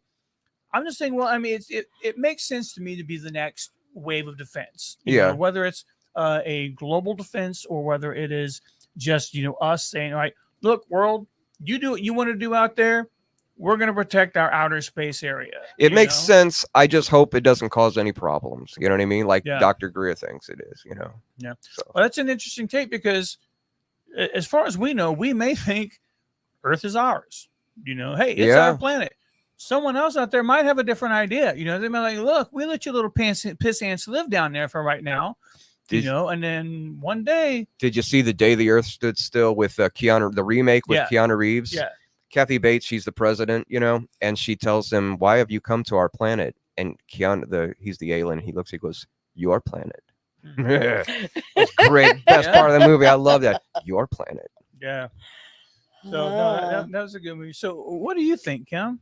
[SPEAKER 2] I'm just saying. Well, I mean, it makes sense to me to be the next wave of defense. You know, whether it's a global defense or whether it is just us saying, "All right, look, world, you do what you want to do out there. We're going to protect our outer space area."
[SPEAKER 6] It makes sense. I just hope it doesn't cause any problems. You know what I mean? Like Dr. Greer thinks it is,
[SPEAKER 2] Yeah.
[SPEAKER 6] So.
[SPEAKER 2] Well, that's an interesting take because as far as we know, we may think Earth is ours. Hey, it's our planet. Someone else out there might have a different idea. They might like, look, we let you little piss ants live down there for right now. And then one day.
[SPEAKER 6] Did you see The Day the Earth Stood Still with Keanu, the remake with Keanu Reeves?
[SPEAKER 2] Yeah.
[SPEAKER 6] Kathy Bates, she's the president, and she tells him, "Why have you come to our planet?" And Keanu, he's the alien. He looks, he goes, "Your planet." That's great. Best part of the movie. I love that. Your planet.
[SPEAKER 2] Yeah. So no, that was a good movie. So what do you think, Kim?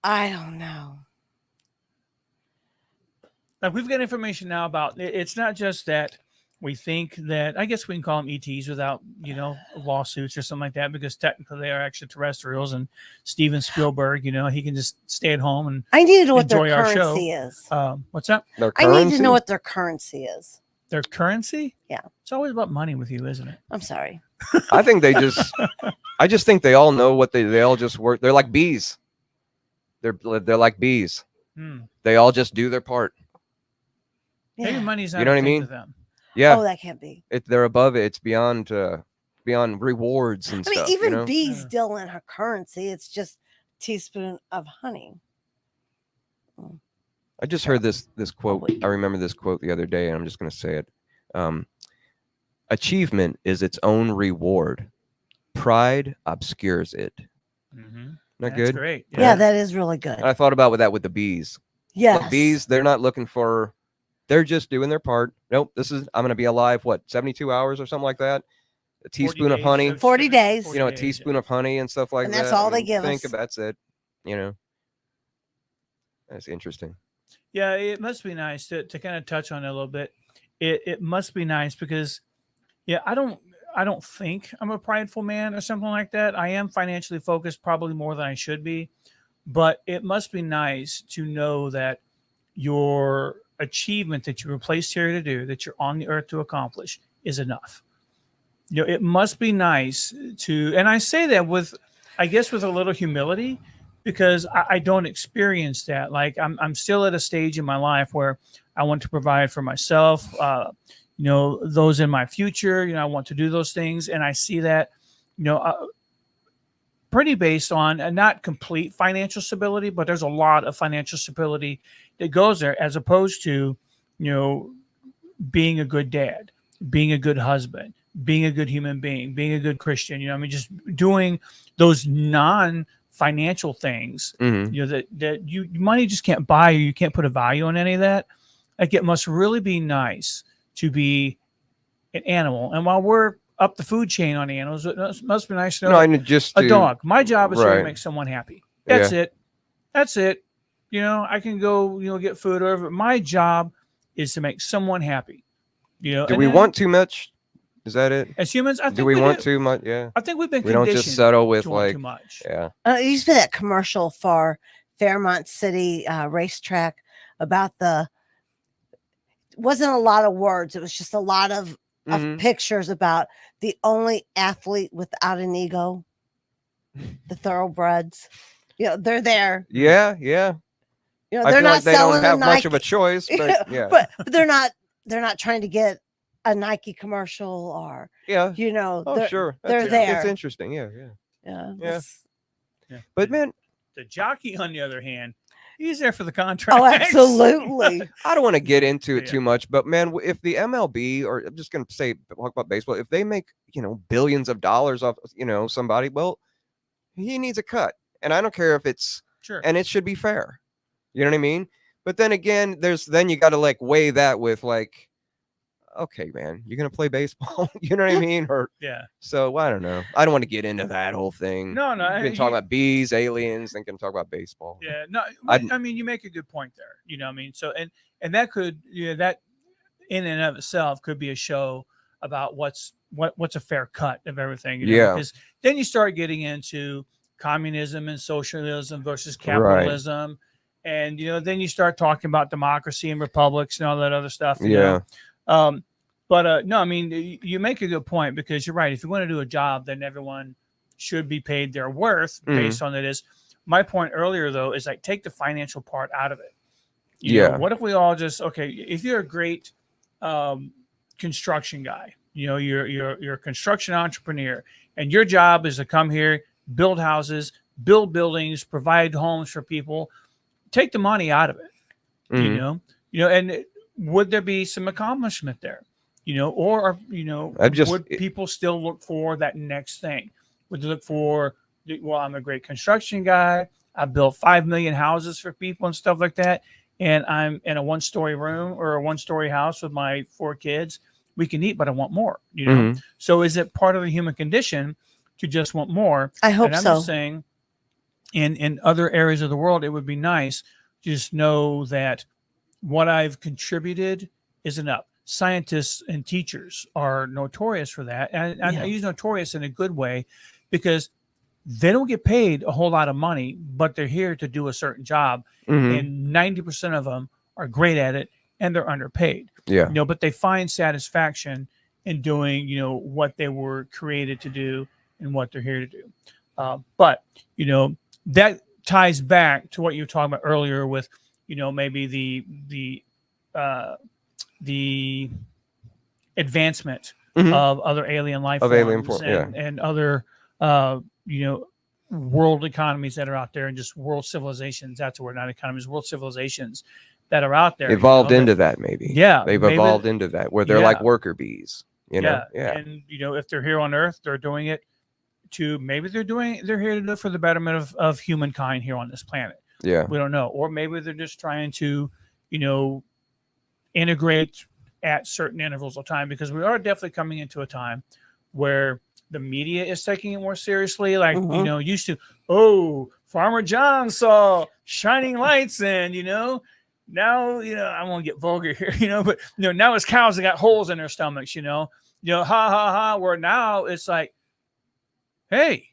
[SPEAKER 3] I don't know.
[SPEAKER 2] Like, we've got information now about it's not just that we think that, I guess we can call them ETs without, lawsuits or something like that, because technically they are extraterrestrials. And Steven Spielberg, he can just stay at home and
[SPEAKER 3] I need to know what their
[SPEAKER 2] enjoy our show.
[SPEAKER 3] currency is.
[SPEAKER 2] What's that?
[SPEAKER 3] I need to know what their currency is.
[SPEAKER 2] Their currency?
[SPEAKER 3] Yeah.
[SPEAKER 2] It's always about money with you, isn't it?
[SPEAKER 3] I'm sorry.
[SPEAKER 6] I think I just think they all know what they all just work. They're like bees. They're like bees. They all just do their part.
[SPEAKER 2] Maybe money's not
[SPEAKER 6] you know what I mean?
[SPEAKER 2] to them.
[SPEAKER 3] Yeah. Oh, that can't be.
[SPEAKER 6] They're above it. It's beyond rewards and stuff.
[SPEAKER 3] Even bees deal in her currency. It's just a teaspoon of honey.
[SPEAKER 6] I just heard this quote. I remember this quote the other day, and I'm just going to say it. Achievement is its own reward. Pride obscures it.
[SPEAKER 2] Mm-hmm.
[SPEAKER 6] Not
[SPEAKER 2] That's
[SPEAKER 6] good?
[SPEAKER 2] Great.
[SPEAKER 3] Yeah, that is really good.
[SPEAKER 6] And I thought about that with the bees.
[SPEAKER 3] Yeah.
[SPEAKER 6] The bees, they're not looking for, they're just doing their part. Nope, I'm going to be alive, 72 hours or something like that? A teaspoon of honey.
[SPEAKER 3] 40 days.
[SPEAKER 6] A teaspoon of honey and stuff like that.
[SPEAKER 3] And that's all they give us.
[SPEAKER 6] That's it. That's interesting.
[SPEAKER 2] Yeah, it must be nice to kind of touch on it a little bit. It must be nice because, I don't think I'm a prideful man or something like that. I am financially focused probably more than I should be, but it must be nice to know that your achievement that you were placed here to do, that you're on the earth to accomplish, is enough. It must be nice to, and I say that with a little humility, because I don't experience that. Like, I'm still at a stage in my life where I want to provide for myself, those in my future. I want to do those things, and I see that, pretty based on not complete financial stability, but there's a lot of financial stability that goes there, as opposed to, being a good dad, being a good husband, being a good human being, being a good Christian. Just doing those non-financial things.
[SPEAKER 6] Mm-hmm.
[SPEAKER 2] That money just can't buy, or you can't put a value on any of that. Like, it must really be nice to be an animal. And while we're up the food chain on animals, it must be nice to know a dog. My job is to make someone happy. That's it. That's it. I can go, get food or whatever. My job is to make someone happy.
[SPEAKER 6] Do we want too much? Is that it?
[SPEAKER 2] As humans, I think
[SPEAKER 6] do we want too much? Yeah.
[SPEAKER 2] I think we've been.
[SPEAKER 6] We don't just settle with
[SPEAKER 2] too much.
[SPEAKER 6] Yeah.
[SPEAKER 3] It used to be that commercial for Fairmont City racetrack about wasn't a lot of words. It was just a lot of pictures about the only athlete without an ego, the thoroughbreds. They're there.
[SPEAKER 6] Yeah.
[SPEAKER 3] They're not
[SPEAKER 6] like they
[SPEAKER 3] selling
[SPEAKER 6] don't have
[SPEAKER 3] a
[SPEAKER 6] much
[SPEAKER 3] Nike.
[SPEAKER 6] of a choice, but yeah.
[SPEAKER 3] but they're not trying to get a Nike commercial or,
[SPEAKER 6] Yeah.
[SPEAKER 3] you know,
[SPEAKER 6] Oh, sure.
[SPEAKER 3] they're
[SPEAKER 6] It's
[SPEAKER 3] there.
[SPEAKER 6] interesting. Yeah. Yeah.
[SPEAKER 3] Yeah.
[SPEAKER 6] Yeah.
[SPEAKER 3] it's-
[SPEAKER 2] Yeah.
[SPEAKER 6] But man,
[SPEAKER 2] The jockey, on the other hand, he's there for the contract.
[SPEAKER 3] Oh, absolutely.
[SPEAKER 6] I don't want to get into it
[SPEAKER 2] Yeah.
[SPEAKER 6] too much, but man, if the MLB, or I'm just going to say, talk about baseball, if they make, billions of dollars off, somebody, well, he needs a cut. And I don't care if it's,
[SPEAKER 2] Sure.
[SPEAKER 6] and it should be fair. You know what I mean? But then again, then you got to like weigh that with like, okay, man, you're going to play baseball. You know what I mean? Or,
[SPEAKER 2] Yeah.
[SPEAKER 6] so I don't know. I don't want to get into that whole thing.
[SPEAKER 2] No,
[SPEAKER 6] We've been talking about bees, aliens, then can talk about baseball.
[SPEAKER 2] Yeah, no,
[SPEAKER 6] I-
[SPEAKER 2] I mean, you make a good point there. You know, what I mean, so and that could, that in and of itself could be a show about what's a fair cut of everything.
[SPEAKER 6] Yeah.
[SPEAKER 2] Because then you start getting into communism and socialism versus capitalism, and then you start talking about democracy and republics and all that other stuff. you know. But no, I mean, you make a good point, because you're right. If you want to do a job, then everyone should be paid their worth based on it. My point earlier, though, is like, take the financial part out of it. You know, what if we all just, okay, if you're a great construction guy, you're a construction entrepreneur, and your job is to come here, build houses, build buildings, provide homes for people, take the money out of it. And would there be some accomplishment there? Or would people still look for that next thing? Would they look for, well, I'm a great construction guy, I built 5 million houses for people and stuff like that, and I'm in a 1-story room or a 1-story house with my 4 kids. We can eat, but I want more. So is it part of the human condition to just want more?
[SPEAKER 3] I hope
[SPEAKER 2] and I'm
[SPEAKER 3] so.
[SPEAKER 2] just saying, in other areas of the world, it would be nice to just know that what I've contributed is enough. Scientists and teachers are notorious for that. And I use notorious in a good way, because they don't get paid a whole lot of money, but they're here to do a certain job. And 90% of them are great at it, and they're underpaid.
[SPEAKER 6] Yeah.
[SPEAKER 2] But they find satisfaction in doing, what they were created to do and what they're here to do. But that ties back to what you were talking about earlier with, maybe the advancement of other alien life forms and other world economies that are out there, and just world civilizations. That's the word, not economies, world civilizations that are out there.
[SPEAKER 6] Evolved into that, maybe.
[SPEAKER 2] Yeah.
[SPEAKER 6] They've evolved into that, where they're like worker bees. Yeah.
[SPEAKER 2] And if they're here on Earth, they're doing it to, maybe they're here to do it for the betterment of humankind here on this planet.
[SPEAKER 6] Yeah.
[SPEAKER 2] We don't know. Or maybe they're just trying to, integrate at certain intervals of time, because we are definitely coming into a time where the media is taking it more seriously. Like, used to, Farmer John saw shining lights, and, now, I won't get vulgar here, but, now it's cows that got holes in their stomachs, ha, ha, ha, where now it's like, hey,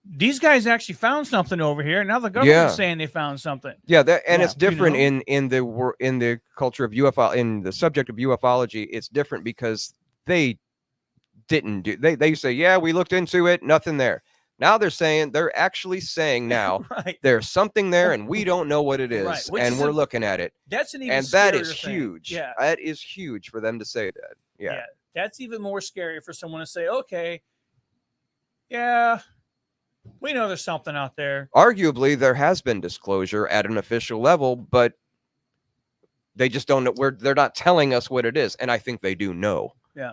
[SPEAKER 2] these guys actually found something over here. Now the government's saying they found something.
[SPEAKER 6] Yeah, it's different in the culture of UFO, in the subject of ufology. It's different because they didn't do. They say, yeah, we looked into it, nothing there. Now they're actually saying now there's something there, and we don't know what it is, and we're looking at it.
[SPEAKER 2] That's an even
[SPEAKER 6] and that is
[SPEAKER 2] thing.
[SPEAKER 6] huge.
[SPEAKER 2] Yeah,
[SPEAKER 6] that is huge for them to say that. Yeah,
[SPEAKER 2] that's even more scary for someone to say, okay, yeah, we know there's something out there. Arguably,
[SPEAKER 6] there has been disclosure at an official level, but they just don't know. They're not telling us what it is, and I think they do know.
[SPEAKER 2] Yeah.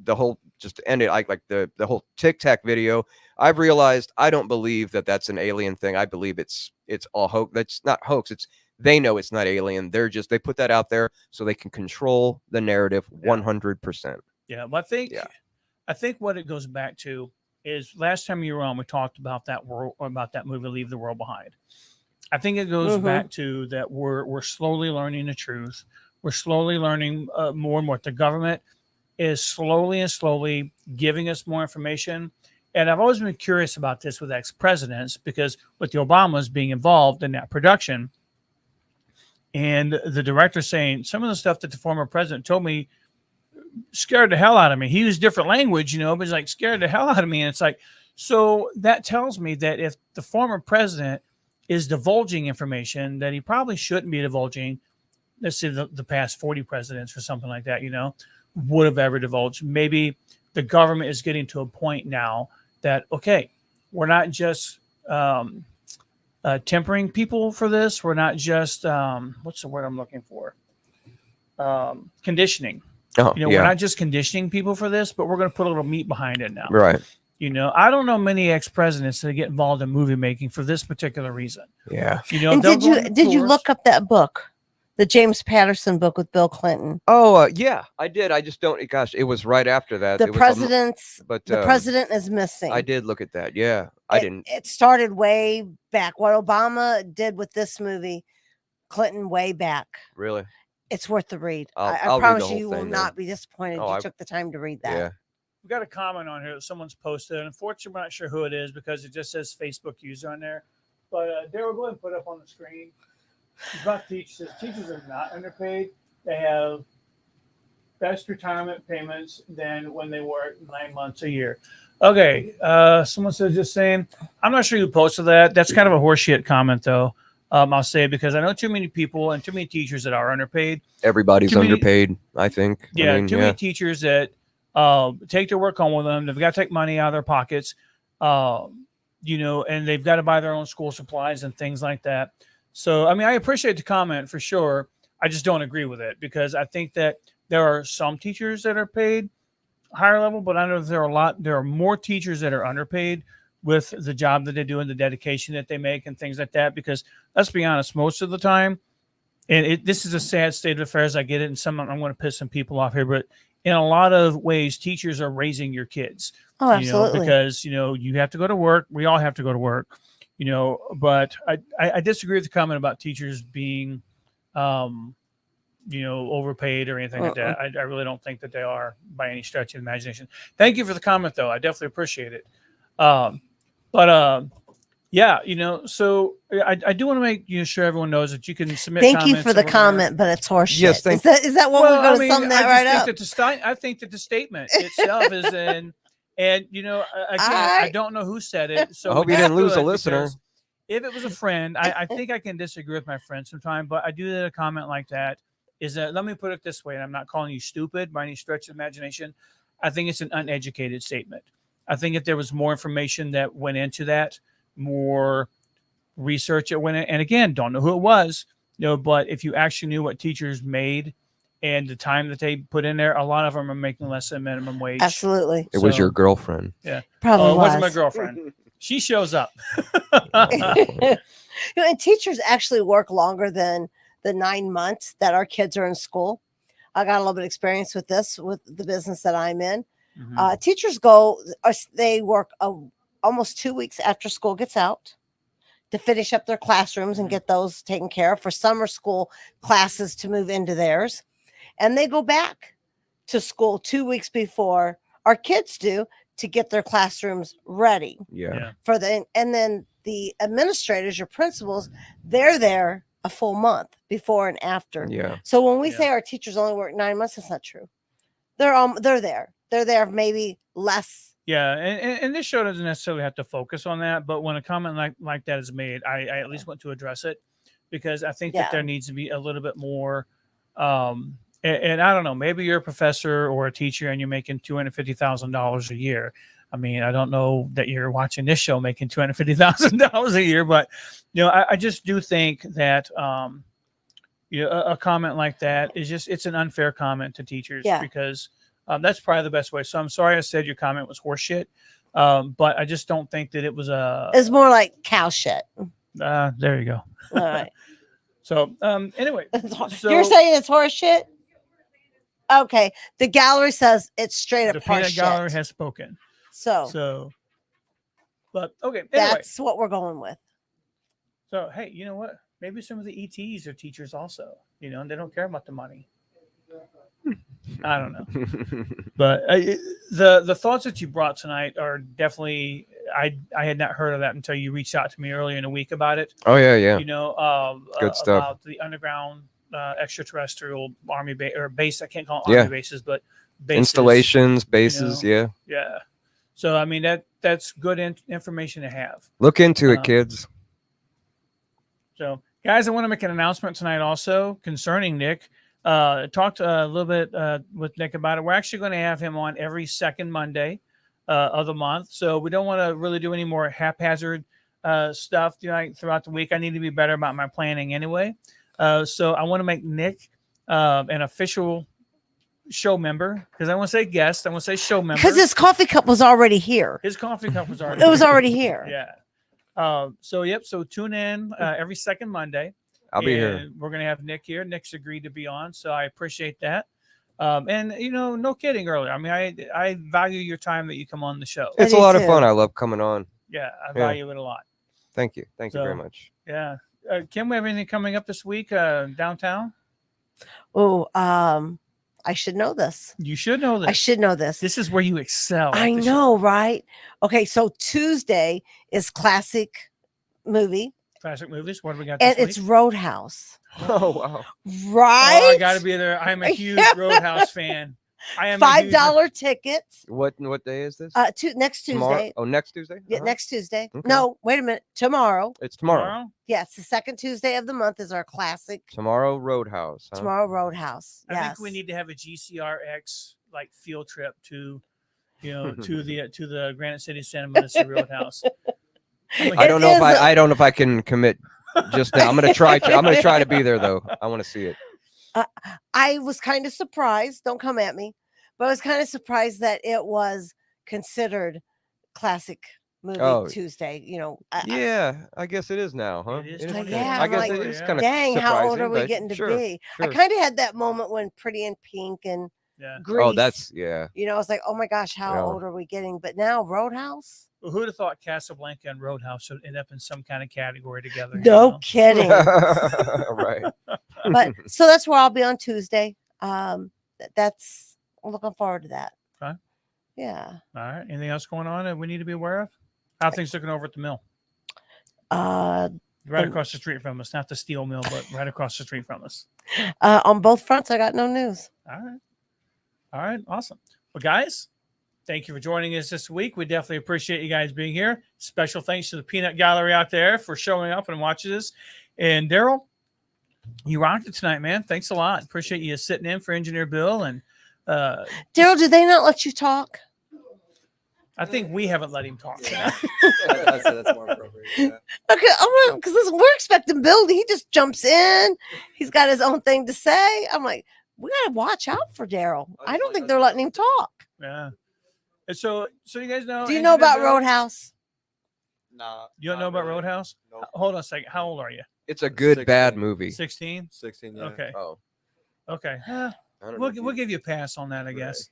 [SPEAKER 6] The whole, just to end it, like the whole Tic Tac video. I've realized I don't believe that that's an alien thing. I believe it's all hoax. That's not hoax. They know it's not alien. They put that out there so they can control the narrative 100%.
[SPEAKER 2] Yeah, but I think what it goes back to is, last time you were on, we talked about that movie, Leave the World Behind. I think it goes back to that we're slowly learning the truth. We're slowly learning more and more. The government is slowly giving us more information. And I've always been curious about this with ex-presidents, because with the Obamas being involved in that production, and the director saying some of the stuff that the former president told me scared the hell out of me. He used different language, but it's like scared the hell out of me. And it's like, so that tells me that if the former president is divulging information that he probably shouldn't be divulging, let's say the past 40 presidents or something like that, would have ever divulged. Maybe the government is getting to a point now that, okay, we're not just tempering people for this. We're not just, what's the word I'm looking for? Conditioning. We're not just conditioning people for this, but we're going to put a little meat behind it now.
[SPEAKER 6] Right.
[SPEAKER 2] I don't know many ex-presidents that get involved in movie making for this particular reason.
[SPEAKER 6] Yeah.
[SPEAKER 3] And did you look up that book, the James Patterson book with Bill Clinton?
[SPEAKER 6] Oh, yeah, I did. I just don't. Gosh, it was right after that.
[SPEAKER 3] The president is missing.
[SPEAKER 6] I did look at that. Yeah, I didn't.
[SPEAKER 3] It started way back. What Obama did with this movie, Clinton way back.
[SPEAKER 6] Really?
[SPEAKER 3] It's worth the read. I
[SPEAKER 6] I'll
[SPEAKER 3] promise
[SPEAKER 6] read
[SPEAKER 3] you will not be disappointed. You took the time to read that.
[SPEAKER 6] Yeah.
[SPEAKER 2] We've got a comment on here that someone's posted. Unfortunately, we're not sure who it is because it just says Facebook user on there. But Daryl, go ahead and put up on the screen. It's about teachers. Teachers are not underpaid. They have best retirement payments than when they work 9 months a year. Okay. Someone said just saying, I'm not sure who posted that. That's kind of a horseshit comment, though. I'll say, because I know too many people and too many teachers that are underpaid.
[SPEAKER 6] Everybody's underpaid, I think.
[SPEAKER 2] Yeah, too many teachers that take their work home with them. They've got to take money out of their pockets, and they've got to buy their own school supplies and things like that. So, I mean, I appreciate the comment for sure. I just don't agree with it because I think that there are some teachers that are paid higher level, but I know there are more teachers that are underpaid with the job that they do and the dedication that they make and things like that. Because let's be honest, most of the time, and this is a sad state of affairs. I get it. And I'm going to piss some people off here, but in a lot of ways, teachers are raising your kids.
[SPEAKER 3] Oh, absolutely.
[SPEAKER 2] Because, you have to go to work. We all have to go to work, but I disagree with the comment about teachers being, overpaid or anything like that. I really don't think that they are by any stretch of the imagination. Thank you for the comment, though. I definitely appreciate it. Yeah, so I do want to make sure everyone knows that you can submit.
[SPEAKER 3] Thank you for the comment, but it's horseshit.
[SPEAKER 6] Yes,
[SPEAKER 3] is that what we're going to sum that right up?
[SPEAKER 2] I think that the statement itself is in, and again, I don't know who said it. So
[SPEAKER 6] I hope you didn't lose a listener.
[SPEAKER 2] If it was a friend, I think I can disagree with my friend sometime, but I do that a comment like that is that, let me put it this way, and I'm not calling you stupid by any stretch of imagination. I think it's an uneducated statement. I think if there was more information that went into that, more research that went in, and again, don't know who it was, but if you actually knew what teachers made and the time that they put in there, a lot of them are making less than minimum wage.
[SPEAKER 3] Absolutely.
[SPEAKER 6] It was your girlfriend.
[SPEAKER 2] Yeah.
[SPEAKER 3] Probably
[SPEAKER 2] it wasn't my girlfriend. She shows up.
[SPEAKER 3] And teachers actually work longer than the 9 months that our kids are in school. I got a little bit of experience with this, with the business that I'm in. Mm-hmm. Teachers they work almost 2 weeks after school gets out to finish up their classrooms and get those taken care of for summer school classes to move into theirs. And they go back to school 2 weeks before our kids do to get their classrooms ready.
[SPEAKER 6] Yeah.
[SPEAKER 3] And then the administrators, your principals, they're there a full month before and after.
[SPEAKER 6] Yeah.
[SPEAKER 3] So when we say our teachers only work 9 months, that's not true. They're there. They're there maybe less.
[SPEAKER 2] Yeah, and this show doesn't necessarily have to focus on that, but when a comment like that is made, I at least want to address it because I think that there needs to be a little bit more. And I don't know, maybe you're a professor or a teacher and you're making $250,000 a year. I mean, I don't know that you're watching this show making $250,000 a year, but I just do think that a comment like that is it's an unfair comment to teachers because that's probably the best way. So I'm sorry I said your comment was horseshit, but I just don't think that it was
[SPEAKER 3] it's more like cow shit.
[SPEAKER 2] There you go.
[SPEAKER 3] All right.
[SPEAKER 2] So anyway,
[SPEAKER 3] you're saying it's horseshit? Okay. The gallery says it's straight up horseshit. The
[SPEAKER 2] peanut gallery has spoken.
[SPEAKER 3] So,
[SPEAKER 2] but okay. Anyway.
[SPEAKER 3] That's what we're going with.
[SPEAKER 2] So, hey, you know what? Maybe some of the ETs are teachers also, and they don't care about the money. I don't know. But the thoughts that you brought tonight are definitely, I had not heard of that until you reached out to me earlier in the week about it.
[SPEAKER 6] Oh, yeah.
[SPEAKER 2] Good stuff. About the underground extraterrestrial army base or base. I can't call them army bases, but bases,
[SPEAKER 6] installations, bases. Yeah.
[SPEAKER 2] So, I mean, that's good information to have.
[SPEAKER 6] Look into it, kids.
[SPEAKER 2] So, Guys, I want to make an announcement tonight also concerning Nick. Talked a little bit with Nick about it. We're actually going to have him on every second Monday of the month. So we don't want to really do any more haphazard stuff throughout the week. I need to be better about my planning anyway. So I want to make Nick an official show member, because I want to say guest. I want to say show member.
[SPEAKER 3] Because his coffee cup was already here.
[SPEAKER 2] His coffee cup was already
[SPEAKER 3] It was already here.
[SPEAKER 2] Yeah. So tune in every second Monday.
[SPEAKER 6] I'll be here.
[SPEAKER 2] And we're going to have Nick here. Nick's agreed to be on, so I appreciate that. And no kidding earlier. I mean, I value your time that you come on the show.
[SPEAKER 6] It's a lot of fun. I love coming on.
[SPEAKER 2] Yeah, I value it a lot.
[SPEAKER 6] Thank you. Thank you very much.
[SPEAKER 2] Yeah. Kim, we have anything coming up this week downtown?
[SPEAKER 3] Oh, I should know this.
[SPEAKER 2] You should know this.
[SPEAKER 3] I should know this.
[SPEAKER 2] This is where you excel.
[SPEAKER 3] I know, right? Okay, so Tuesday is classic movies.
[SPEAKER 2] What do we got this
[SPEAKER 3] and
[SPEAKER 2] week?
[SPEAKER 3] it's Roadhouse.
[SPEAKER 6] Oh, wow.
[SPEAKER 3] Right?
[SPEAKER 2] Oh, I got to be there. I'm a huge Roadhouse fan. I am
[SPEAKER 3] $5 tickets.
[SPEAKER 6] What day is this?
[SPEAKER 3] Next Tuesday.
[SPEAKER 6] Tomorrow? Oh, next Tuesday?
[SPEAKER 3] Yeah, next Tuesday.
[SPEAKER 6] Okay.
[SPEAKER 3] No, wait a minute. Tomorrow.
[SPEAKER 6] It's tomorrow.
[SPEAKER 3] Yeah, it's the second Tuesday of the month is our classic.
[SPEAKER 6] Tomorrow Roadhouse. Huh?
[SPEAKER 3] Tomorrow Roadhouse.
[SPEAKER 2] I think we need to have a GCRX like field trip to the Granite City Cinema to see Roadhouse.
[SPEAKER 6] I don't know if I can commit just now. I'm gonna try to be there though. I want to see it.
[SPEAKER 3] I was kind of surprised. Don't come at me, but I was kind of surprised that it was considered classic movie Tuesday.
[SPEAKER 6] Yeah, I guess it is now, huh?
[SPEAKER 2] It is.
[SPEAKER 3] Yeah,
[SPEAKER 6] I guess
[SPEAKER 3] like,
[SPEAKER 6] it is kind of.
[SPEAKER 3] Dang, how old are we getting to be?
[SPEAKER 6] Sure.
[SPEAKER 3] I kind of had that moment when Pretty in Pink and Grease.
[SPEAKER 6] Oh, that's I
[SPEAKER 3] was like, oh my gosh, how old are we getting? But now Roadhouse.
[SPEAKER 2] Well, who'd have thought Casablanca and Roadhouse would end up in some kind of category together?
[SPEAKER 3] No kidding.
[SPEAKER 6] Right.
[SPEAKER 3] But so that's where I'll be on Tuesday. I'm looking forward to that.
[SPEAKER 2] Okay.
[SPEAKER 3] Yeah.
[SPEAKER 2] All right. Anything else going on that we need to be aware of? How are things looking over at the mill? Right across the street from us, not the steel mill, but right across the street from us.
[SPEAKER 3] On both fronts, I got no news.
[SPEAKER 2] All right. Awesome. Well, guys, thank you for joining us this week. We definitely appreciate you guys being here. Special thanks to the Peanut Gallery out there for showing up and watching this. And Daryl, you rocked it tonight, man. Thanks a lot. Appreciate you sitting in for Engineer Bill. And
[SPEAKER 3] Daryl, did they not let you talk?
[SPEAKER 2] I think we haven't let him talk.
[SPEAKER 7] That's more appropriate. Yeah.
[SPEAKER 3] Okay, because we're expecting Bill. He just jumps in. He's got his own thing to say. I'm like, we gotta watch out for Daryl. I don't think they're letting him talk.
[SPEAKER 2] Yeah. And so you guys know.
[SPEAKER 3] Do you know about Roadhouse?
[SPEAKER 7] Nah.
[SPEAKER 2] You don't know about Roadhouse?
[SPEAKER 7] Nope.
[SPEAKER 2] Hold on a second. How old are you?
[SPEAKER 6] It's a good
[SPEAKER 7] 16.
[SPEAKER 6] bad movie.
[SPEAKER 2] 16?
[SPEAKER 7] 16. Yeah.
[SPEAKER 2] Okay.
[SPEAKER 6] Oh.
[SPEAKER 2] Okay.
[SPEAKER 6] I don't know
[SPEAKER 2] We'll give you a pass on that, I guess.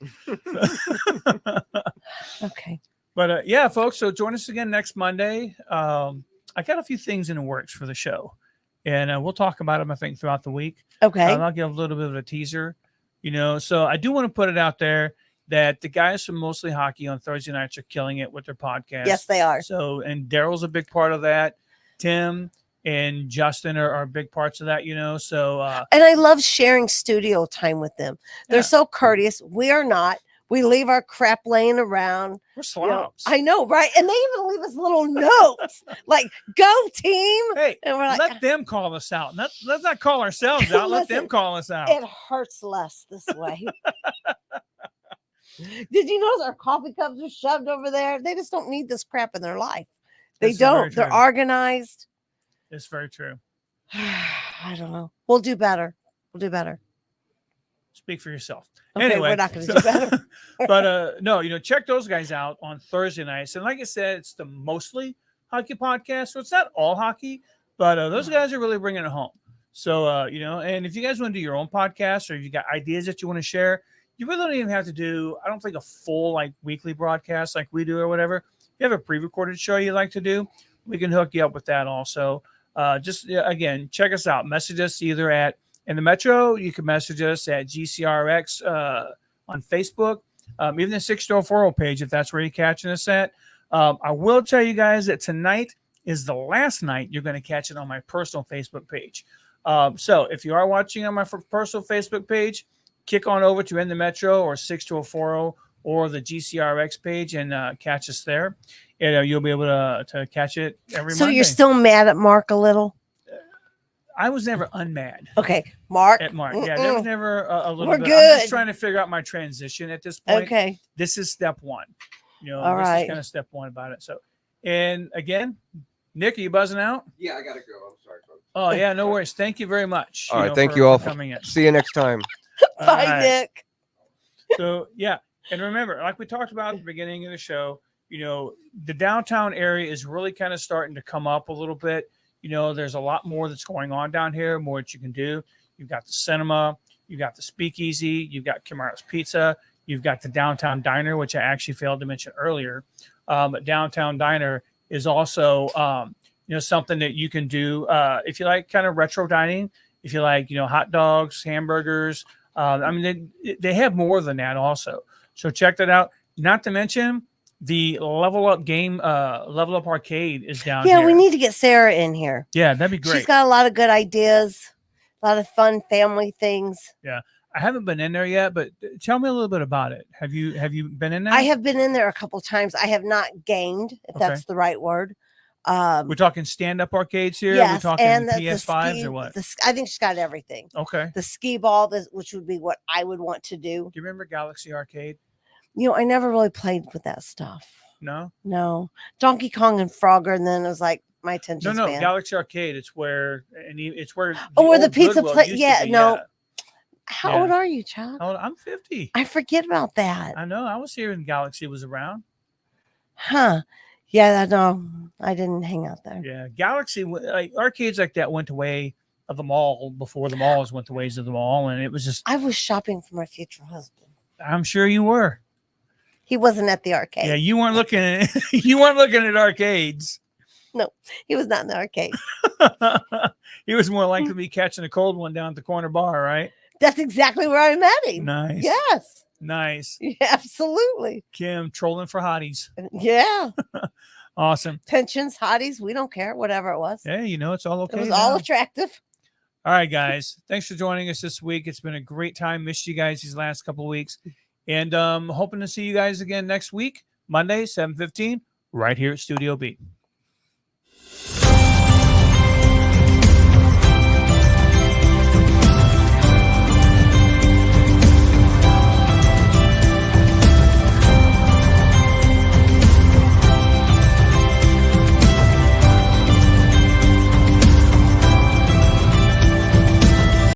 [SPEAKER 3] Okay.
[SPEAKER 2] But yeah, folks. So join us again next Monday. I got a few things in the works for the show, and we'll talk about them, I think, throughout the week.
[SPEAKER 3] Okay.
[SPEAKER 2] I'll give a little bit of a teaser, So I do want to put it out there that the guys from Mostly Hockey on Thursday nights are killing it with their podcast.
[SPEAKER 3] Yes, they are.
[SPEAKER 2] So, and Daryl's a big part of that. Tim and Justin are big parts of that, So,
[SPEAKER 3] and I love sharing studio time with them. They're so courteous. We are not. We leave our crap laying around.
[SPEAKER 2] We're slobs.
[SPEAKER 3] I know, right? And they even leave us little notes like, go team.
[SPEAKER 2] Hey,
[SPEAKER 3] and we're like,
[SPEAKER 2] let them call us out. Let's not call ourselves out. Let them call us out.
[SPEAKER 3] It hurts less this way. Did you notice our coffee cups are shoved over there? They just don't need this crap in their life. They don't. They're organized.
[SPEAKER 2] It's very true.
[SPEAKER 3] I don't know. We'll do better.
[SPEAKER 2] Speak for yourself.
[SPEAKER 3] Okay,
[SPEAKER 2] anyway,
[SPEAKER 3] we're not going to do better.
[SPEAKER 2] But no, check those guys out on Thursday nights. And like I said, it's the Mostly Hockey podcast. So it's not all hockey, but those guys are really bringing it home. So, and if you guys want to do your own podcast or if you got ideas that you want to share, you really don't even have to do, I don't think, a full weekly broadcast like we do or whatever. If you have a pre-recorded show you like to do, we can hook you up with that also. Again, check us out. Message us either in the Metro. You can message us at GCRX on Facebook, even the 6040 page if that's where you're catching us at. I will tell you guys that tonight is the last night you're going to catch it on my personal Facebook page. So if you are watching on my personal Facebook page, kick on over to In the Metro or 62040 or the GCRX page and catch us there. And you'll be able to catch it every Monday.
[SPEAKER 3] So you're still mad at Mark a little?
[SPEAKER 2] I was never unmad
[SPEAKER 3] Okay, Mark.
[SPEAKER 2] at Mark. Yeah, there was never a little
[SPEAKER 3] We're
[SPEAKER 2] bit. I'm just
[SPEAKER 3] good.
[SPEAKER 2] trying to figure out my transition at this point.
[SPEAKER 3] Okay.
[SPEAKER 2] This is step one. You know,
[SPEAKER 3] All
[SPEAKER 2] this
[SPEAKER 3] right.
[SPEAKER 2] is kind of step one about it. So, and again, Nick, are you buzzing out?
[SPEAKER 6] Yeah, I gotta go. I'm sorry, folks.
[SPEAKER 2] Oh yeah, no worries. Thank you very much.
[SPEAKER 6] All right,
[SPEAKER 2] know,
[SPEAKER 6] thank
[SPEAKER 2] for-
[SPEAKER 6] you all
[SPEAKER 2] for coming in.
[SPEAKER 6] See you next time.
[SPEAKER 2] All
[SPEAKER 3] Bye,
[SPEAKER 2] right.
[SPEAKER 3] Nick.
[SPEAKER 2] So yeah, and remember, like we talked about at the beginning of the show, you know, the downtown area is really kind of starting to come up a little bit. You know, there's a lot more that's going on down here, more that you can do. You've got the cinema, you've got the speakeasy, you've got Camaro's Pizza, you've got the downtown diner, which I actually failed to mention earlier. But downtown diner is also, you know, something that you can do if you like kind of retro dining, if you like, you know, hot dogs, hamburgers. I mean, they have more than that also. So check that out. Not to mention the Level Up game, Level Up Arcade is down here.
[SPEAKER 3] Yeah, we need to get Sarah in here.
[SPEAKER 2] Yeah, that'd be great.
[SPEAKER 3] She's got a lot of good ideas, a lot of fun family things.
[SPEAKER 2] I haven't been in there yet, but tell me a little bit about it. Have you been in there?
[SPEAKER 3] I have been in there a couple times. I have not gamed, if
[SPEAKER 2] Okay.
[SPEAKER 3] that's the right word.
[SPEAKER 2] We're talking stand-up arcades here.
[SPEAKER 3] Yes,
[SPEAKER 2] We're talking
[SPEAKER 3] and the
[SPEAKER 2] PS5s
[SPEAKER 3] ski,
[SPEAKER 2] or what?
[SPEAKER 3] I think she's got everything.
[SPEAKER 2] Okay.
[SPEAKER 3] The ski ball, which would be what I would want to do.
[SPEAKER 2] Do you remember Galaxy Arcade?
[SPEAKER 3] You know, I never really played with that stuff.
[SPEAKER 2] No.
[SPEAKER 3] No, Donkey Kong and Frogger, and then it was like my attention
[SPEAKER 2] No,
[SPEAKER 3] span.
[SPEAKER 2] Galaxy Arcade. It's where it's where.
[SPEAKER 3] Oh, where the
[SPEAKER 2] old
[SPEAKER 3] pizza
[SPEAKER 2] Goodwill
[SPEAKER 3] place.
[SPEAKER 2] used to
[SPEAKER 3] Yeah,
[SPEAKER 2] be,
[SPEAKER 3] no. How
[SPEAKER 2] Yeah.
[SPEAKER 3] old are you, child?
[SPEAKER 2] Oh, I'm 50.
[SPEAKER 3] I forget about that.
[SPEAKER 2] I know. I was here when Galaxy was around.
[SPEAKER 3] Huh? Yeah, no, I didn't hang out there.
[SPEAKER 2] Yeah, Galaxy, like arcades like that went the way of the mall before the malls went the ways of the mall, and it was just.
[SPEAKER 3] I was shopping for my future husband.
[SPEAKER 2] I'm sure you were.
[SPEAKER 3] He wasn't at the arcade.
[SPEAKER 2] Yeah, you weren't looking at you weren't looking at arcades.
[SPEAKER 3] He was not in the arcade.
[SPEAKER 2] He was more likely to be catching a cold one down at the corner bar, right?
[SPEAKER 3] That's exactly where I met him.
[SPEAKER 2] Nice.
[SPEAKER 3] Yes.
[SPEAKER 2] Nice.
[SPEAKER 3] Yeah, absolutely.
[SPEAKER 2] Kim trolling for hotties.
[SPEAKER 3] Yeah.
[SPEAKER 2] Awesome.
[SPEAKER 3] Pensions, hotties, we don't care. Whatever it was.
[SPEAKER 2] Hey, you know, it's all okay.
[SPEAKER 3] It was all
[SPEAKER 2] now.
[SPEAKER 3] attractive.
[SPEAKER 2] All right, guys. Thanks for joining us this week. It's been a great time. Missed you guys these last couple of weeks. And hoping to see you guys again next week, Monday, 7:15, right here at Studio B.